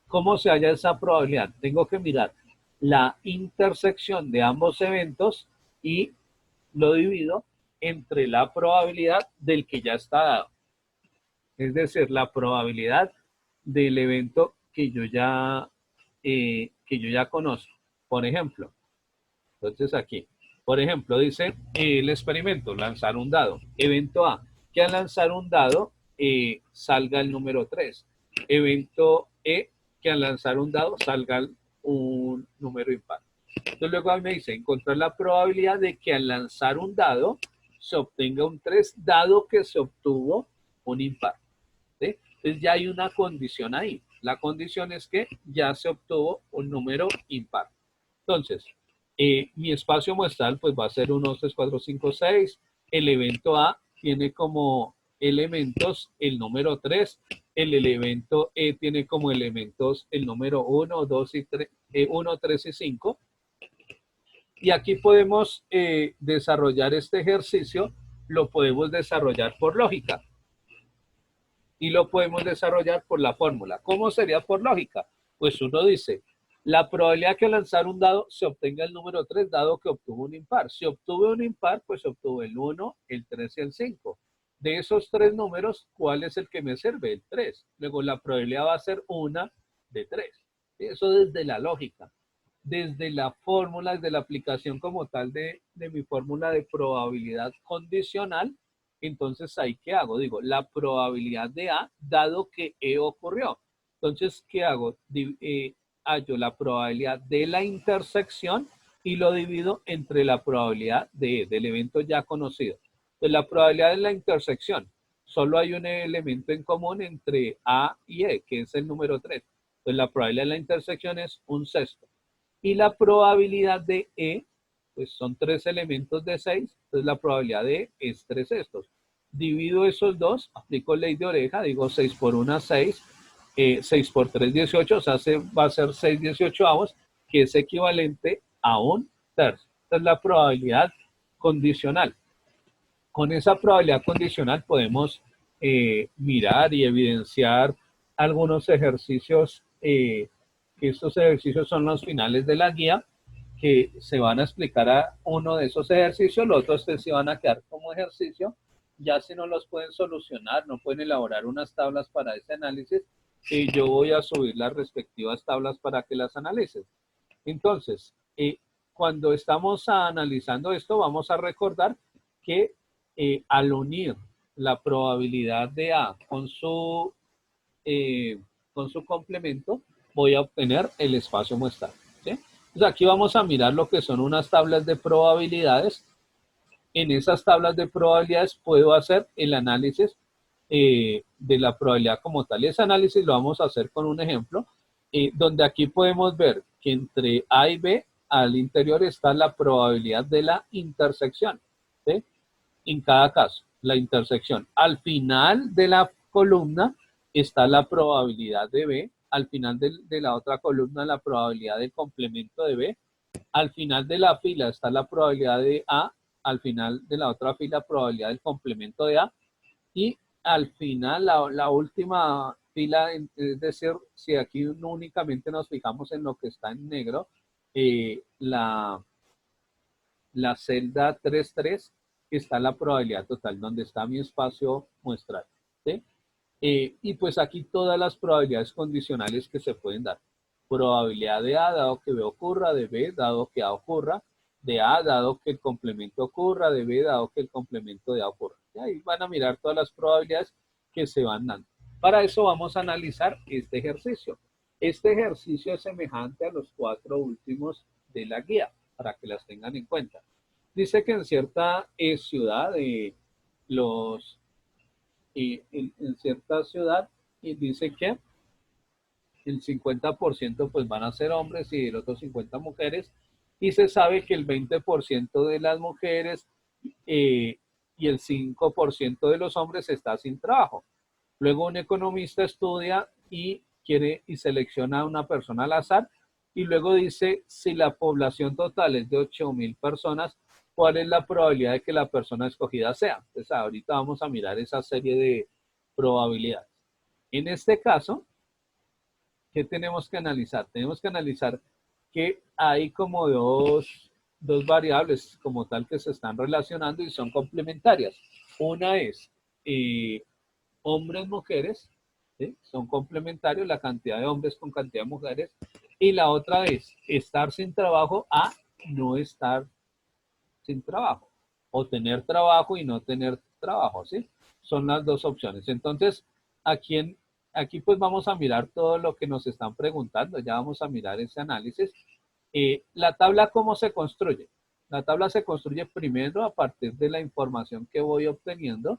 ¿cómo se halla esa probabilidad? Tengo que mirar la intersección de ambos eventos y lo divido entre la probabilidad del que ya está dado. Es decir, la probabilidad del evento que yo ya conozco. Por ejemplo, entonces aquí, por ejemplo, dice el experimento, lanzar un dado. Evento A, que al lanzar un dado salga el número 3. Evento E, que al lanzar un dado salga un número impar. Entonces luego a mí me dice, encontrar la probabilidad de que al lanzar un dado se obtenga un 3, dado que se obtuvo un impar. ¿Sí? Entonces ya hay una condición ahí. La condición es que ya se obtuvo un número impar. Entonces, mi espacio muestral pues va a ser 1, 2, 3, 4, 5, 6. El evento A tiene como elementos el número 3. El evento E tiene como elementos el número 1, 2 y 3, 1, 3 y 5. Y aquí podemos desarrollar este ejercicio, lo podemos desarrollar por lógica. Y lo podemos desarrollar por la fórmula. ¿Cómo sería por lógica? Pues uno dice, La probabilidad que al lanzar un dado se obtenga el número 3, dado que obtuvo un impar. Si obtuve un impar, pues obtuvo el 1, el 3 y el 5. De esos tres números, ¿cuál es el que me sirve? El 3. Luego la probabilidad va a ser 1 de 3. Eso desde la lógica. Desde la fórmula, desde la aplicación como tal de mi fórmula de probabilidad condicional, entonces ahí ¿qué hago? Digo, la probabilidad de A, dado que E ocurrió. Entonces, ¿qué hago? Hallo la probabilidad de la intersección y lo divido entre la probabilidad de E, del evento ya conocido. Entonces, la probabilidad de la intersección, solo hay un elemento en común entre A y E, que es el número 3. Entonces, la probabilidad de la intersección es un sexto. Y la probabilidad de E, pues son 3 elementos de 6, entonces la probabilidad de E es 3 sextos. Divido esos dos, aplico ley de oreja, digo 6 por 1, 6, 6 por 3, 18, o sea, va a ser 6 18avos, que es equivalente a un tercio. Esta es la probabilidad condicional. Con esa probabilidad condicional podemos mirar y evidenciar algunos ejercicios, que estos ejercicios son los finales de la guía, que se van a explicar a uno de esos ejercicios, los otros se van a quedar como ejercicio. Ya si no los pueden solucionar, no pueden elaborar unas tablas para ese análisis, y yo voy a subir las respectivas tablas para que las analices. Entonces, cuando estamos analizando esto, vamos a recordar que al unir la probabilidad de A con su complemento, voy a obtener el espacio muestral. ¿Sí? Entonces aquí vamos a mirar lo que son unas tablas de probabilidades. En esas tablas de probabilidades puedo hacer el análisis de la probabilidad como tal. Ese análisis lo vamos a hacer con un ejemplo, donde aquí podemos ver que entre A y B al interior está la probabilidad de la intersección. ¿Sí? En cada caso, la intersección. Al final de la columna está la probabilidad de B, al final de la otra columna la probabilidad del complemento de B, al final de la fila está la probabilidad de A, al final de la otra fila probabilidad del complemento de A, y al final la última fila, es decir, si aquí no únicamente nos fijamos en lo que está en negro, la celda 3.3, que está la probabilidad total, donde está mi espacio muestral. ¿Sí? Y pues aquí todas las probabilidades condicionales que se pueden dar. Probabilidad de A, dado que B ocurra, de B, dado que A ocurra, de A, dado que el complemento ocurra, de B, dado que el complemento de A ocurra. Y ahí van a mirar todas las probabilidades que se van dando. Para eso vamos a analizar este ejercicio. Este ejercicio es semejante a los 4 últimos de la guía, para que las tengan en cuenta. Dice que en cierta ciudad, en cierta ciudad, y dice que el 50% pues van a ser hombres y el otro 50% mujeres, y se sabe que el 20% de las mujeres y el 5% de los hombres está sin trabajo. Luego un economista estudia y selecciona a una persona al azar, y luego dice, si la población total es de 8.000 personas, ¿cuál es la probabilidad de que la persona escogida sea? Entonces ahorita vamos a mirar esa serie de probabilidades. En este caso, ¿qué tenemos que analizar? Tenemos que analizar que hay como dos variables como tal que se están relacionando y son complementarias. Una es hombres, mujeres, ¿sí? Son complementarios, la cantidad de hombres con cantidad de mujeres. Y la otra es estar sin trabajo a no estar sin trabajo, o tener trabajo y no tener trabajo, ¿sí? Son las dos opciones. Entonces, aquí pues vamos a mirar todo lo que nos están preguntando, ya vamos a mirar ese análisis. La tabla, ¿cómo se construye? La tabla se construye primero a partir de la información que voy obteniendo.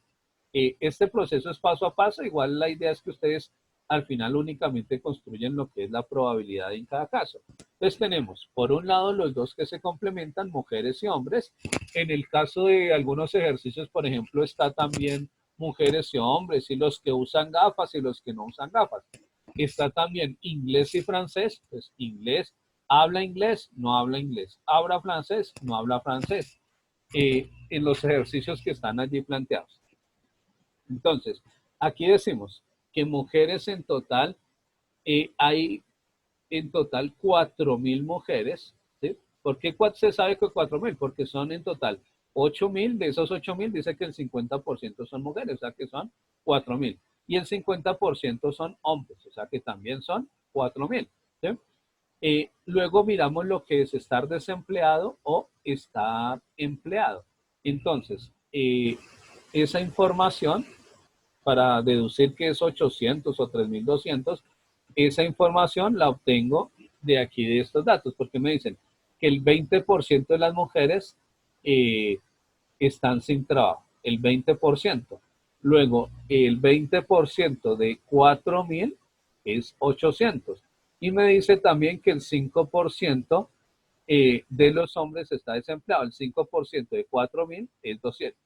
Este proceso es paso a paso, igual la idea es que ustedes al final únicamente construyen lo que es la probabilidad en cada caso. Entonces tenemos, por un lado, los dos que se complementan, mujeres y hombres. En el caso de algunos ejercicios, por ejemplo, está también mujeres y hombres, y los que usan gafas y los que no usan gafas. Está también inglés y francés, pues inglés, habla inglés, no habla inglés, habla francés, no habla francés, en los ejercicios que están allí planteados. Entonces, aquí decimos que mujeres en total hay en total 4.000 mujeres, ¿sí? ¿Por qué se sabe que 4.000? Porque son en total 8.000, de esos 8.000 dice que el 50% son mujeres, o sea que son 4.000. Y el 50% son hombres, o sea que también son 4.000, ¿sí? Luego miramos lo que es estar desempleado o estar empleado. Entonces, esa información, para deducir que es 800 o 3.200, esa información la obtengo de aquí, de estos datos, porque me dicen que el 20% de las mujeres están sin trabajo, el 20%. Luego, el 20% de 4.000 es 800. Y me dice también que el 5% de los hombres está desempleado. El 5% de 4.000 es 200.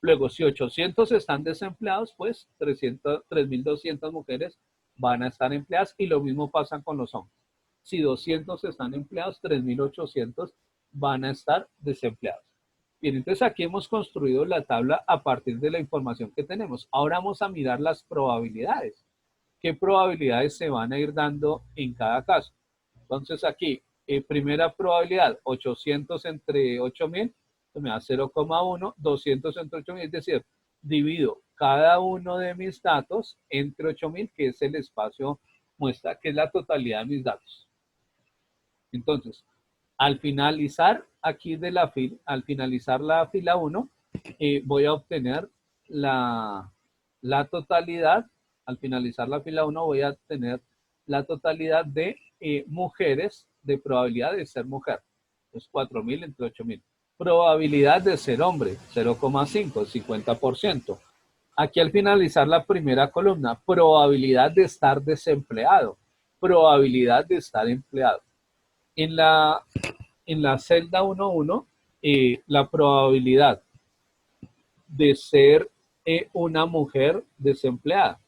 Luego, si 800 están desempleados, pues 3.200 mujeres van a estar empleadas y lo mismo pasa con los hombres. Si 200 están empleados, 3.800 van a estar desempleados. Bien, entonces aquí hemos construido la tabla a partir de la información que tenemos. Ahora vamos a mirar las probabilidades. ¿Qué probabilidades se van a ir dando en cada caso? Entonces aquí, primera probabilidad, 800 entre 8.000, me da 0,1, 200 entre 8.000, es decir, divido cada uno de mis datos entre 8.000, que es el espacio muestra, que es la totalidad de mis datos. Entonces, al finalizar aquí de la fila, al finalizar la fila 1, voy a obtener la totalidad. Al finalizar la fila 1 voy a tener la totalidad de mujeres, de probabilidad de ser mujer. Entonces 4.000 entre 8.000. Probabilidad de ser hombre, 0,5, 50%. Aquí al finalizar la primera columna, probabilidad de estar desempleado, probabilidad de estar empleado. En la celda 1.1, la probabilidad de ser una mujer desempleada.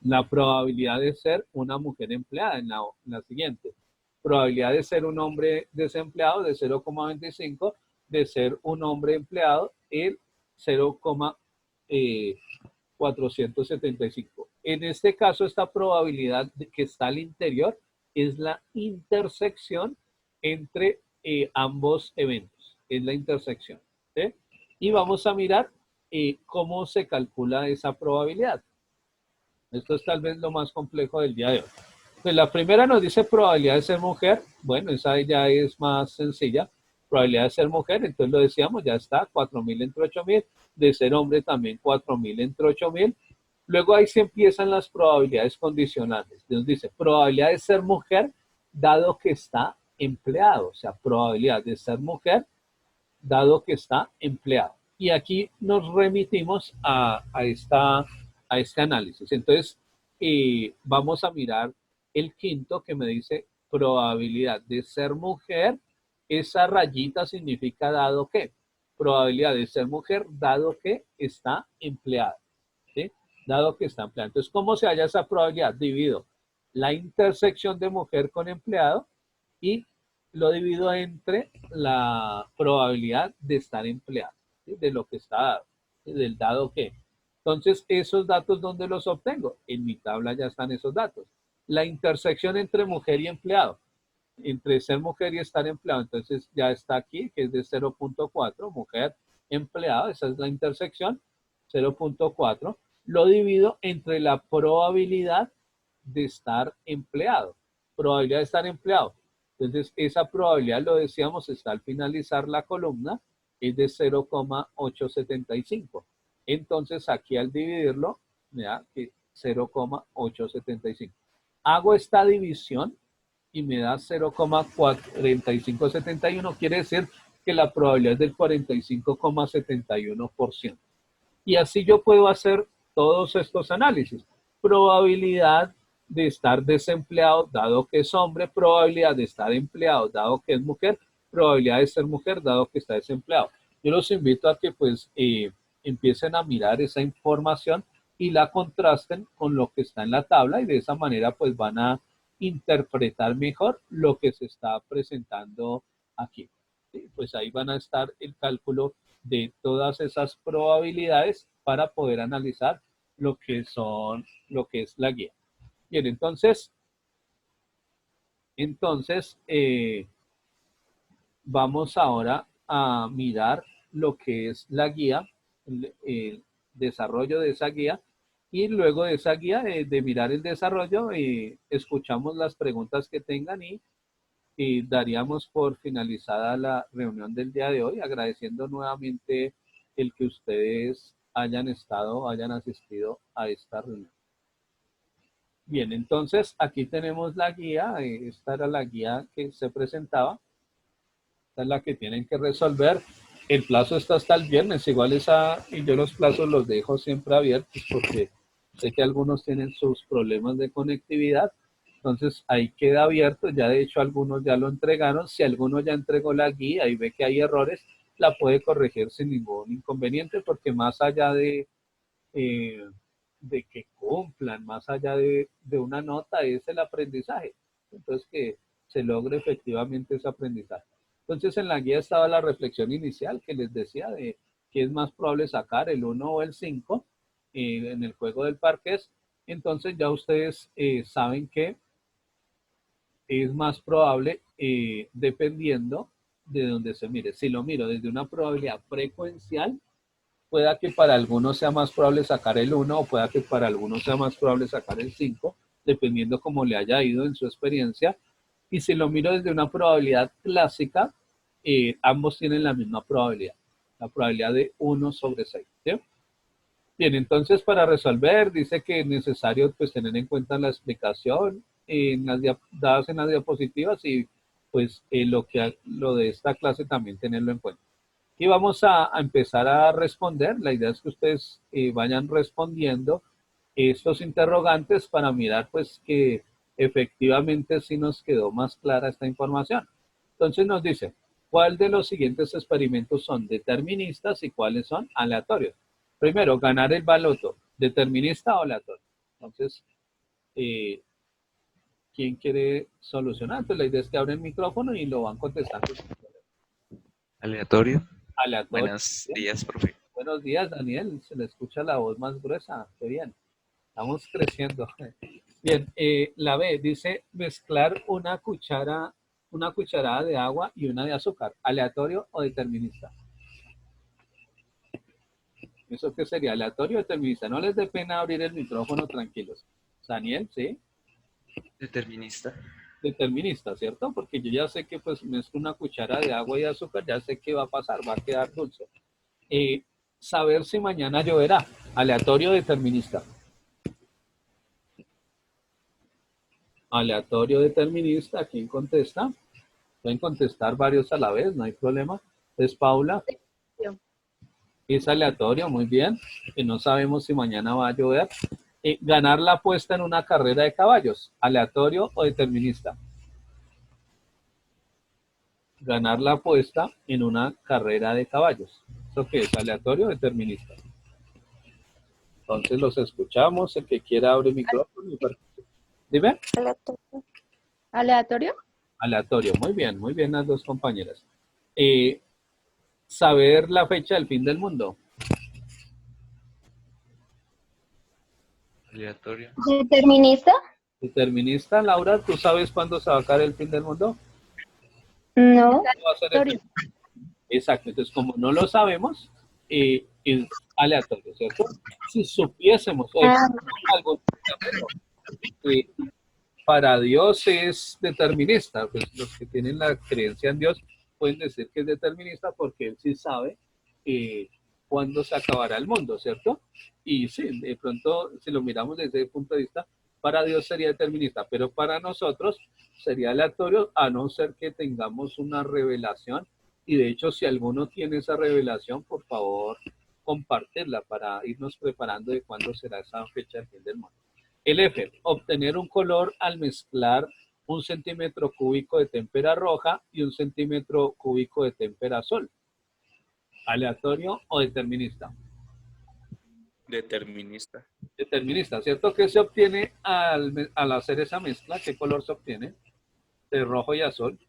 La probabilidad de ser una mujer empleada en la siguiente. Probabilidad de ser un hombre desempleado de 0,25, de ser un hombre empleado el 0,475. En este caso, esta probabilidad que está al interior es la intersección entre ambos eventos. Es la intersección, ¿sí? Y vamos a mirar cómo se calcula esa probabilidad. Esto es tal vez lo más complejo del día de hoy. Pues la primera nos dice probabilidad de ser mujer. Bueno, esa ya es más sencilla. Probabilidad de ser mujer, entonces lo decíamos, ya está, 4.000 entre 8.000. De ser hombre también 4.000 entre 8.000. Luego ahí se empiezan las probabilidades condicionales. Nos dice probabilidad de ser mujer dado que está empleado. O sea, probabilidad de ser mujer dado que está empleado. Y aquí nos remitimos a este análisis. Entonces, vamos a mirar el quinto que me dice probabilidad de ser mujer. Esa rayita significa dado que. Probabilidad de ser mujer dado que está empleada. ¿Sí? Dado que está empleada. Entonces, ¿cómo se halla esa probabilidad? Divido la intersección de mujer con empleado y lo divido entre la probabilidad de estar empleado, ¿sí? De lo que está dado, ¿sí? Del dado que. Entonces, esos datos, ¿dónde los obtengo? En mi tabla ya están esos datos. La intersección entre mujer y empleado, entre ser mujer y estar empleado, entonces ya está aquí, que es de 0,4, mujer, empleado, esa es la intersección, 0,4. Lo divido entre la probabilidad de estar empleado. Probabilidad de estar empleado. Entonces, esa probabilidad, lo decíamos, está al finalizar la columna, es de 0,875. Entonces, aquí al dividirlo, me da que 0,875. Hago esta división y me da 0,4571. Quiere decir que la probabilidad es del 45,71%. Y así yo puedo hacer todos estos análisis. Probabilidad de estar desempleado, dado que es hombre, probabilidad de estar empleado, dado que es mujer, probabilidad de ser mujer, dado que está desempleado. Yo los invito a que pues empiecen a mirar esa información y la contrasten con lo que está en la tabla y de esa manera pues van a interpretar mejor lo que se está presentando aquí. ¿Sí? Pues ahí van a estar el cálculo de todas esas probabilidades para poder analizar lo que es la guía. Bien, entonces, Entonces, vamos ahora a mirar lo que es la guía, el desarrollo de esa guía, y luego de esa guía, de mirar el desarrollo, escuchamos las preguntas que tengan y daríamos por finalizada la reunión del día de hoy, agradeciendo nuevamente el que ustedes hayan asistido a esta reunión. Bien, entonces aquí tenemos la guía, esta era la guía que se presentaba, esta es la que tienen que resolver. El plazo está hasta el viernes, igual y yo los plazos los dejo siempre abiertos porque sé que algunos tienen sus problemas de conectividad, entonces ahí queda abierto, ya de hecho algunos ya lo entregaron, si alguno ya entregó la guía y ve que hay errores, la puede corregir sin ningún inconveniente porque más allá eh, de que cumplan, más allá de una nota, es el aprendizaje. Entonces, que se logre efectivamente ese aprendizaje. Entonces, en la guía estaba la reflexión inicial que les decía de que es más probable sacar el 1 o el 5 en el juego del parqués. Entonces, ya ustedes saben que es más probable dependiendo de donde se mire. Si lo miro desde una probabilidad frecuencial, pueda que para algunos sea más probable sacar el 1 o pueda que para algunos sea más probable sacar el 5, dependiendo cómo le haya ido en su experiencia. Y si lo miro desde una probabilidad clásica, ambos tienen la misma probabilidad, la probabilidad de 1 sobre 6. ¿Sí? Bien, entonces para resolver dice que es necesario pues tener en cuenta la explicación dadas en las diapositivas y pues lo de esta clase también tenerlo en cuenta. Y vamos a empezar a responder. La idea es que ustedes vayan respondiendo estos interrogantes para mirar pues que efectivamente sí nos quedó más clara esta información. Entonces nos dice, ¿cuál de los siguientes experimentos son deterministas y cuáles son aleatorios? Primero, ganar el baloto, ¿determinista o aleatorio? Entonces, ¿quién quiere solucionar? Pues la idea es que abren el micrófono y lo van contestando. Aleatorio. Aleatorio. Buenos días, profe. Buenos días, Daniel. Se le escucha la voz más gruesa. Qué bien. Estamos creciendo. Bien, la B dice mezclar una cucharada de agua y una de azúcar. ¿Aleatorio o determinista? ¿Eso qué sería? ¿Aleatorio o determinista? No les dé pena abrir el micrófono, tranquilos. Daniel, ¿sí? Determinista. Determinista, ¿cierto? Porque yo ya sé que pues mezclo una cuchara de agua y azúcar, ya sé qué va a pasar, va a quedar dulce. Saber si mañana lloverá. ¿Aleatorio o determinista? Aleatorio determinista, ¿quién contesta? Pueden contestar varios a la vez, no hay problema. Es Paula. Es aleatorio, muy bien. Que no sabemos si mañana va a llover. Ganar la apuesta en una carrera de caballos. ¿Aleatorio o determinista? Ganar la apuesta en una carrera de caballos. ¿Eso qué es? ¿Aleatorio o determinista? Entonces los escuchamos. El que quiera abre el micrófono. Dime. Aleatorio. ¿Aleatorio? Aleatorio, muy bien las dos compañeras. Saber la fecha del fin del mundo. Aleatorio. ¿Determinista? Determinista, Laura, ¿tú sabes cuándo se va a acabar el fin del mundo? No. Va a ser Aleatorio. Exacto, entonces como no lo sabemos, es aleatorio, ¿cierto? Si supiésemos algo, para Dios es determinista, pues los que tienen la creencia en Dios pueden decir que es determinista porque Él sí sabe cuándo se acabará el mundo, ¿cierto? Y sí, de pronto, si lo miramos desde ese punto de vista, para Dios sería determinista, pero para nosotros sería aleatorio a no ser que tengamos una revelación. Y de hecho, si alguno tiene esa revelación, por favor, compartirla para irnos preparando de cuándo será esa fecha del fin del mundo. El F, obtener un color al mezclar 1 centímetro cúbico de témpera roja y 1 centímetro cúbico de témpera azul. ¿Aleatorio o determinista? Determinista. Determinista, ¿cierto? ¿Qué se obtiene al hacer esa mezcla? ¿Qué color se obtiene? De rojo y azul.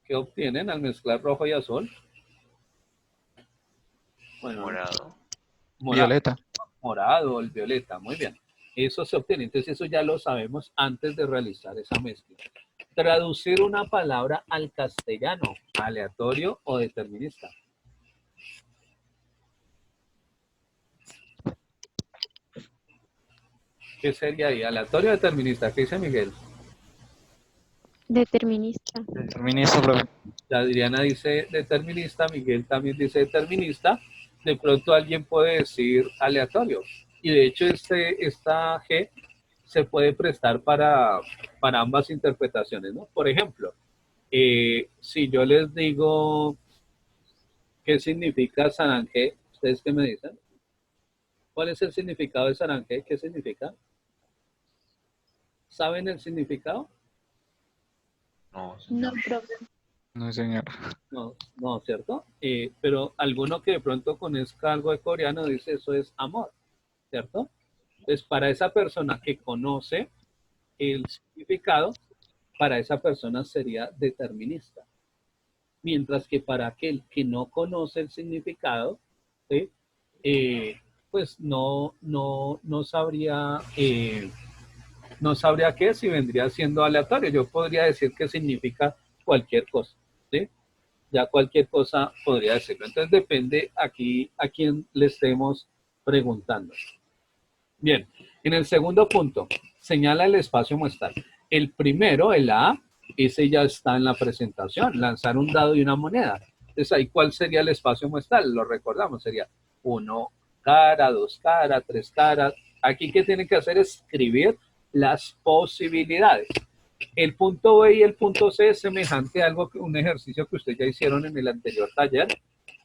¿Qué obtienen al mezclar rojo y azul? Bueno, Morado. violeta. Morado o el violeta, muy bien. Eso se obtiene. Entonces eso ya lo sabemos antes de realizar esa mezcla. Traducir una palabra al castellano, aleatorio o determinista. ¿Qué sería ahí? ¿Aleatorio o determinista? ¿Qué dice Miguel? Determinista. Determinista, profe. La Adriana dice determinista, Miguel también dice determinista. De pronto alguien puede decir aleatorio. Y de hecho esta G se puede prestar para ambas interpretaciones, ¿no? Por ejemplo, si yo les digo qué significa Sarangé, ¿ustedes qué me dicen? ¿Cuál es el significado de Sarangé? ¿Qué significa? ¿Saben el significado? No, No, señor. profe. No, señor. No, no, ¿cierto? Pero alguno que de pronto conozca algo de coreano dice eso es amor, ¿cierto? Entonces, para esa persona que conoce el significado, para esa persona sería determinista. Mientras que para aquel que no conoce el significado, ¿sí? Pues no sabría, no sabría qué si vendría siendo aleatorio. Yo podría decir que significa cualquier cosa, ¿sí? Ya cualquier cosa podría decirlo. Entonces depende aquí a quién le estemos preguntando. Bien, en el segundo punto, señala el espacio muestral. El primero, el A, ese ya está en la presentación, lanzar un dado y una moneda. Entonces ahí, ¿cuál sería el espacio muestral? Lo recordamos, sería 1 cara, 2 cara, 3 caras. Aquí, ¿qué tiene que hacer? Es escribir las posibilidades. El punto B y el punto C es semejante a algo, un ejercicio que ustedes ya hicieron en el anterior taller.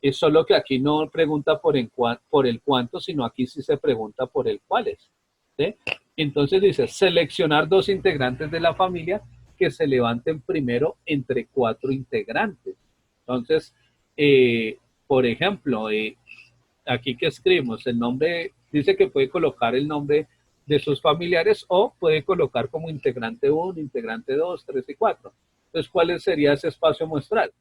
Es solo que aquí no pregunta por el cuánto, sino aquí sí se pregunta por el cuáles. ¿Sí? Entonces dice, seleccionar 2 integrantes de la familia que se levanten primero entre 4 integrantes. Entonces, por ejemplo, aquí que escribimos, el nombre, dice que puede colocar el nombre de sus familiares o puede colocar como integrante 1, integrante 2, 3 y 4. Entonces, ¿cuál sería ese espacio muestral?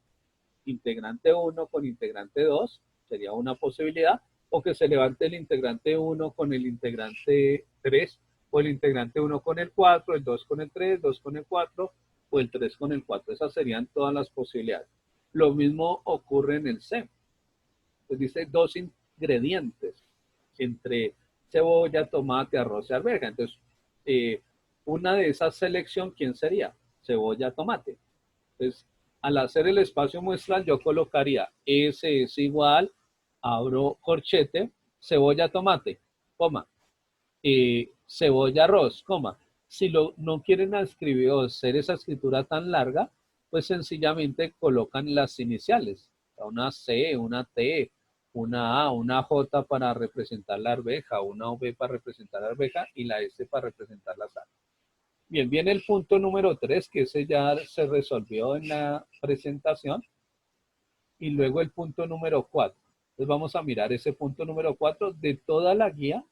Integrante 1 con integrante 2 sería una posibilidad, o que se levante el integrante 1 con el integrante 3, o el integrante 1 con el 4, el 2 con el 3, 2 con el 4, o el 3 con el 4. Esas serían todas las posibilidades. Lo mismo ocurre en el C. Pues dice 2 ingredientes entre cebolla, tomate, arroz y arveja. Entonces, una de esas selección, ¿quién sería? Cebolla, tomate. Entonces, al hacer el espacio muestral, yo colocaría S es igual, abro corchete, cebolla, tomate, coma, cebolla, arroz, coma. Si no quieren escribir o hacer esa escritura tan larga, pues sencillamente colocan las iniciales, una C, una T, una A, una J para representar la arveja, una V para representar la arveja y la S para representar la sal. Bien, viene el punto número 3, que ese ya se resolvió en la presentación, y luego el punto número 4. Entonces vamos a mirar ese punto número 4 de toda la guía,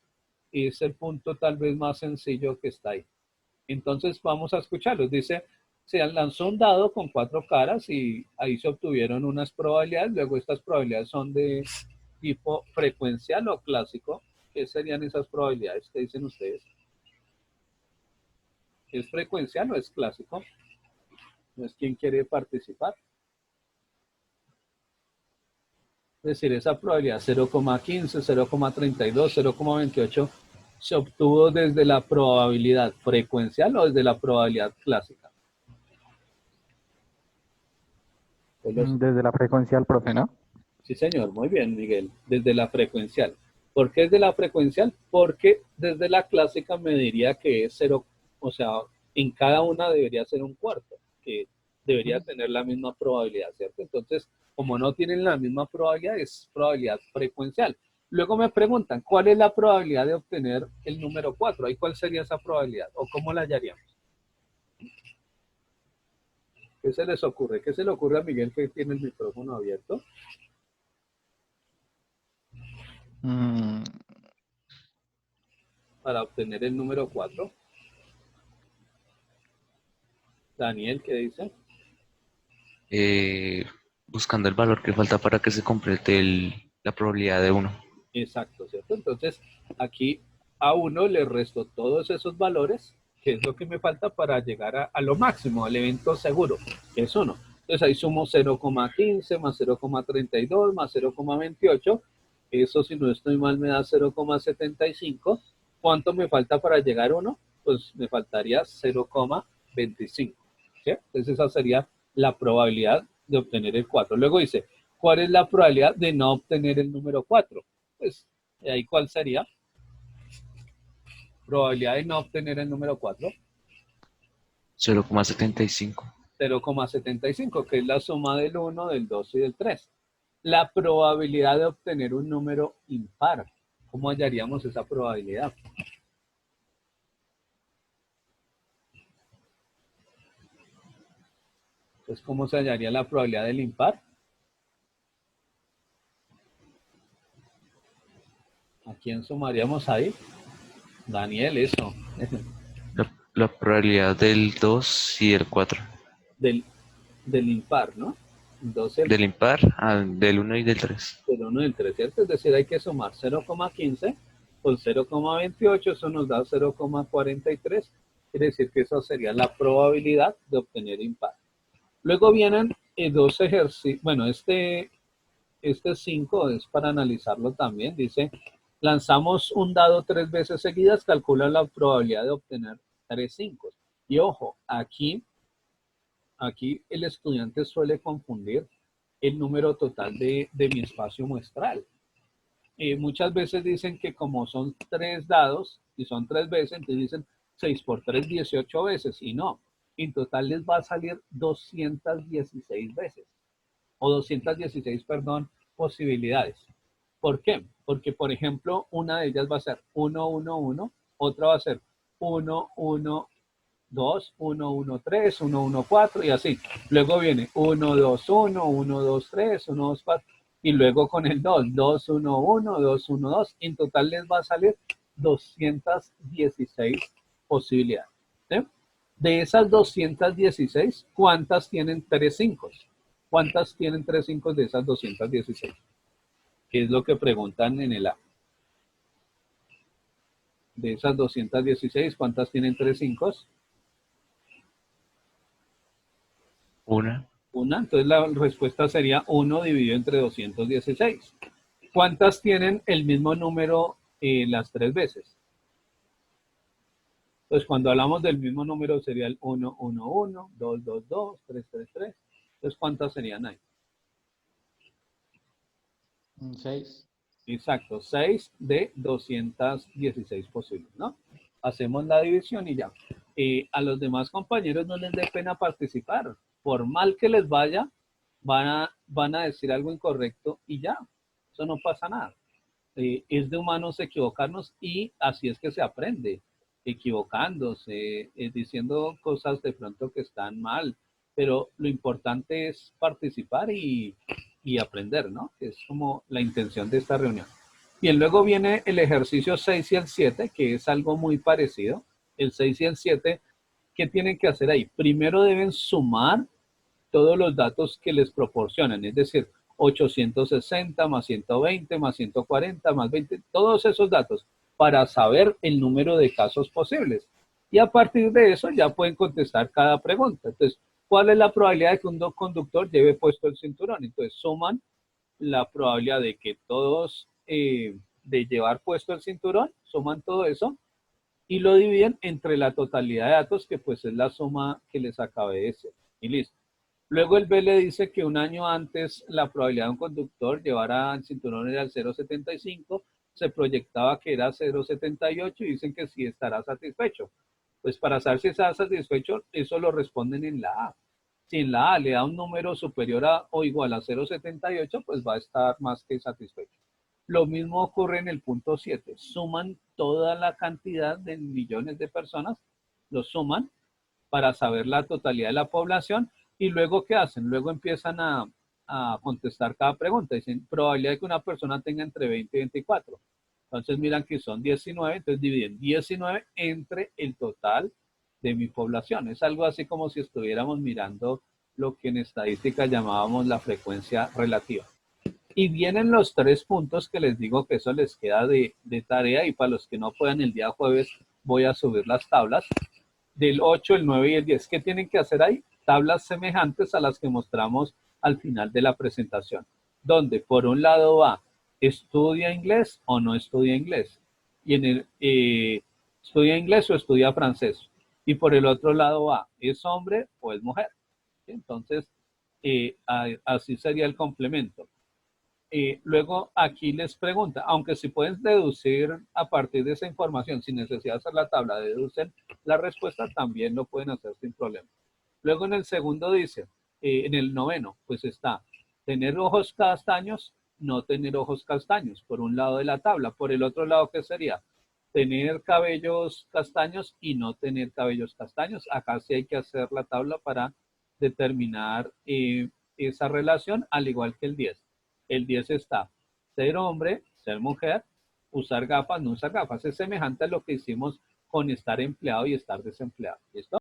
es el punto tal vez más sencillo que está ahí. Entonces vamos a escucharlos. Dice, se lanzó un dado con 4 caras y ahí se obtuvieron unas probabilidades. Luego estas probabilidades son de tipo frecuencial o clásico. ¿Qué serían esas probabilidades? ¿Qué dicen ustedes? ¿Es frecuencial o es clásico? No es quien quiere participar. Es decir, esa probabilidad 0,15, 0,32, 0,28 se obtuvo desde la probabilidad frecuencial o desde la probabilidad clásica. Desde la frecuencial, profe, ¿no? Sí, señor, muy bien, Miguel, desde la frecuencial. ¿Por qué desde la frecuencial? Porque desde la clásica me diría que es 0, o sea, en cada una debería ser un cuarto, que debería tener la misma probabilidad, ¿cierto? Entonces, como no tienen la misma probabilidad, es probabilidad frecuencial. Luego me preguntan, ¿cuál es la probabilidad de obtener el número 4? ¿Y cuál sería esa probabilidad? ¿O cómo la hallaríamos? ¿Qué se les ocurre? ¿Qué se le ocurre a Miguel que tiene el micrófono abierto? Para obtener el número 4. Daniel, ¿qué dice? Buscando el valor que falta para que se complete la probabilidad de 1. Exacto, ¿cierto? Entonces, aquí a 1 le resto todos esos valores, que es lo que me falta para llegar a lo máximo, al evento seguro, que es 1. Entonces ahí sumo 0,15 más 0,32 más 0,28. Eso, si no estoy mal, me da 0,75. ¿Cuánto me falta para llegar a 1? Pues me faltaría 0,25. ¿Sí? Entonces esa sería la probabilidad de obtener el 4. Luego dice, ¿cuál es la probabilidad de no obtener el número 4? Pues ahí, ¿cuál sería? Probabilidad de no obtener el número 4. 0,75. 0,75, que es la suma del 1, del 2 y del 3. La probabilidad de obtener un número impar. ¿Cómo hallaríamos esa probabilidad? Entonces, ¿cómo se hallaría la probabilidad del impar? ¿A quién sumaríamos ahí? Daniel, eso. La probabilidad del 2 y el 4. Del impar, ¿no? Entonces, Del impar, del 1 y del 3. del 1 y del 3, ¿cierto? Es decir, hay que sumar 0,15 con 0,28, eso nos da 0,43. Quiere decir que eso sería la probabilidad de obtener impar. Luego vienen dos ejercicios. Bueno, este 5 es para analizarlo también. Dice, lanzamos un dado 3 veces seguidas, calcula la probabilidad de obtener 3 5. Y ojo, aquí el estudiante suele confundir el número total de mi espacio muestral. Muchas veces dicen que como son 3 dados y son 3 veces, entonces dicen 6 por 3, 18 veces. Y no, en total les va a salir 216 veces. O 216, perdón, posibilidades. ¿Por qué? Porque, por ejemplo, una de ellas va a ser 1, 1, 1, otra va a ser 1, 1, 2, 1, 1, 3, 1, 1, 4 y así. Luego viene 1, 2, 1, 1, 2, 3, 1, 2, 4 y luego con el 2, 2, 1, 1, 2, 1, 2. En total les va a salir 216 posibilidades. ¿Sí? De esas 216, ¿cuántas tienen 3 5? ¿Cuántas tienen 3 5 de esas 216? ¿Qué es lo que preguntan en el A? De esas 216, ¿cuántas tienen 3 5? Una. Una. Entonces la respuesta sería 1 dividido entre 216. ¿Cuántas tienen el mismo número las 3 veces? Pues cuando hablamos del mismo número sería el 1, 1, 1, 2, 2, 2, 3, 3, 3. Entonces, ¿cuántas serían ahí? 6. Exacto, 6 de 216 posibles, ¿no? Hacemos la división y ya. A los demás compañeros no les dé pena participar. Por mal que les vaya, van a decir algo incorrecto y ya. Eso no pasa nada. Es de humanos equivocarnos y así es que se aprende. Equivocándose, diciendo cosas de pronto que están mal. Pero lo importante es participar y aprender, ¿no? Que es como la intención de esta reunión. Bien, luego viene el ejercicio 6 y el 7, que es algo muy parecido. El 6 y el 7, ¿qué tienen que hacer ahí? Primero deben sumar todos los datos que les proporcionan, es decir, 860 más 120 más 140 más 20, todos esos datos para saber el número de casos posibles. Y a partir de eso ya pueden contestar cada pregunta. Entonces, ¿cuál es la probabilidad de que un conductor lleve puesto el cinturón? Entonces, suman la probabilidad de que todos, de llevar puesto el cinturón, suman todo eso y lo dividen entre la totalidad de datos, que pues es la suma que les acabé de decir. Y listo. Luego el B le dice que un año antes la probabilidad de un conductor llevara el cinturón era el 0,75, se proyectaba que era 0,78 y dicen que sí estará satisfecho. Pues para saber si está satisfecho, eso lo responden en la A. Si en la A le da un número superior a o igual a 0,78, pues va a estar más que satisfecho. Lo mismo ocurre en el punto 7. Suman toda la cantidad de millones de personas, lo suman para saber la totalidad de la población y luego ¿qué hacen? Luego empiezan a contestar cada pregunta. Dicen, probabilidad de que una persona tenga entre 20 y 24. Entonces miran que son 19, entonces dividen 19 entre el total de mi población. Es algo así como si estuviéramos mirando lo que en estadística llamábamos la frecuencia relativa. Y vienen los 3 puntos que les digo que eso les queda de tarea, y para los que no puedan el día jueves voy a subir las tablas del 8, el 9 y el 10. ¿Qué tienen que hacer ahí? Tablas semejantes a las que mostramos al final de la presentación, donde por un lado va, ¿estudia inglés o no estudia inglés? Y en el ¿estudia inglés o estudia francés? Y por el otro lado va, ¿es hombre o es mujer? Entonces, así sería el complemento. Luego aquí les pregunta, aunque si pueden deducir a partir de esa información, sin necesidad de hacer la tabla, deducen la respuesta, también lo pueden hacer sin problema. Luego en el segundo dice, en el noveno, pues está, tener ojos castaños, no tener ojos castaños, por un lado de la tabla. Por el otro lado, ¿qué sería? Tener cabellos castaños y no tener cabellos castaños. Acá sí hay que hacer la tabla para determinar esa relación, al igual que el 10. El 10 está ser hombre, ser mujer, usar gafas, no usar gafas. Es semejante a lo que hicimos con estar empleado y estar desempleado. ¿Listo?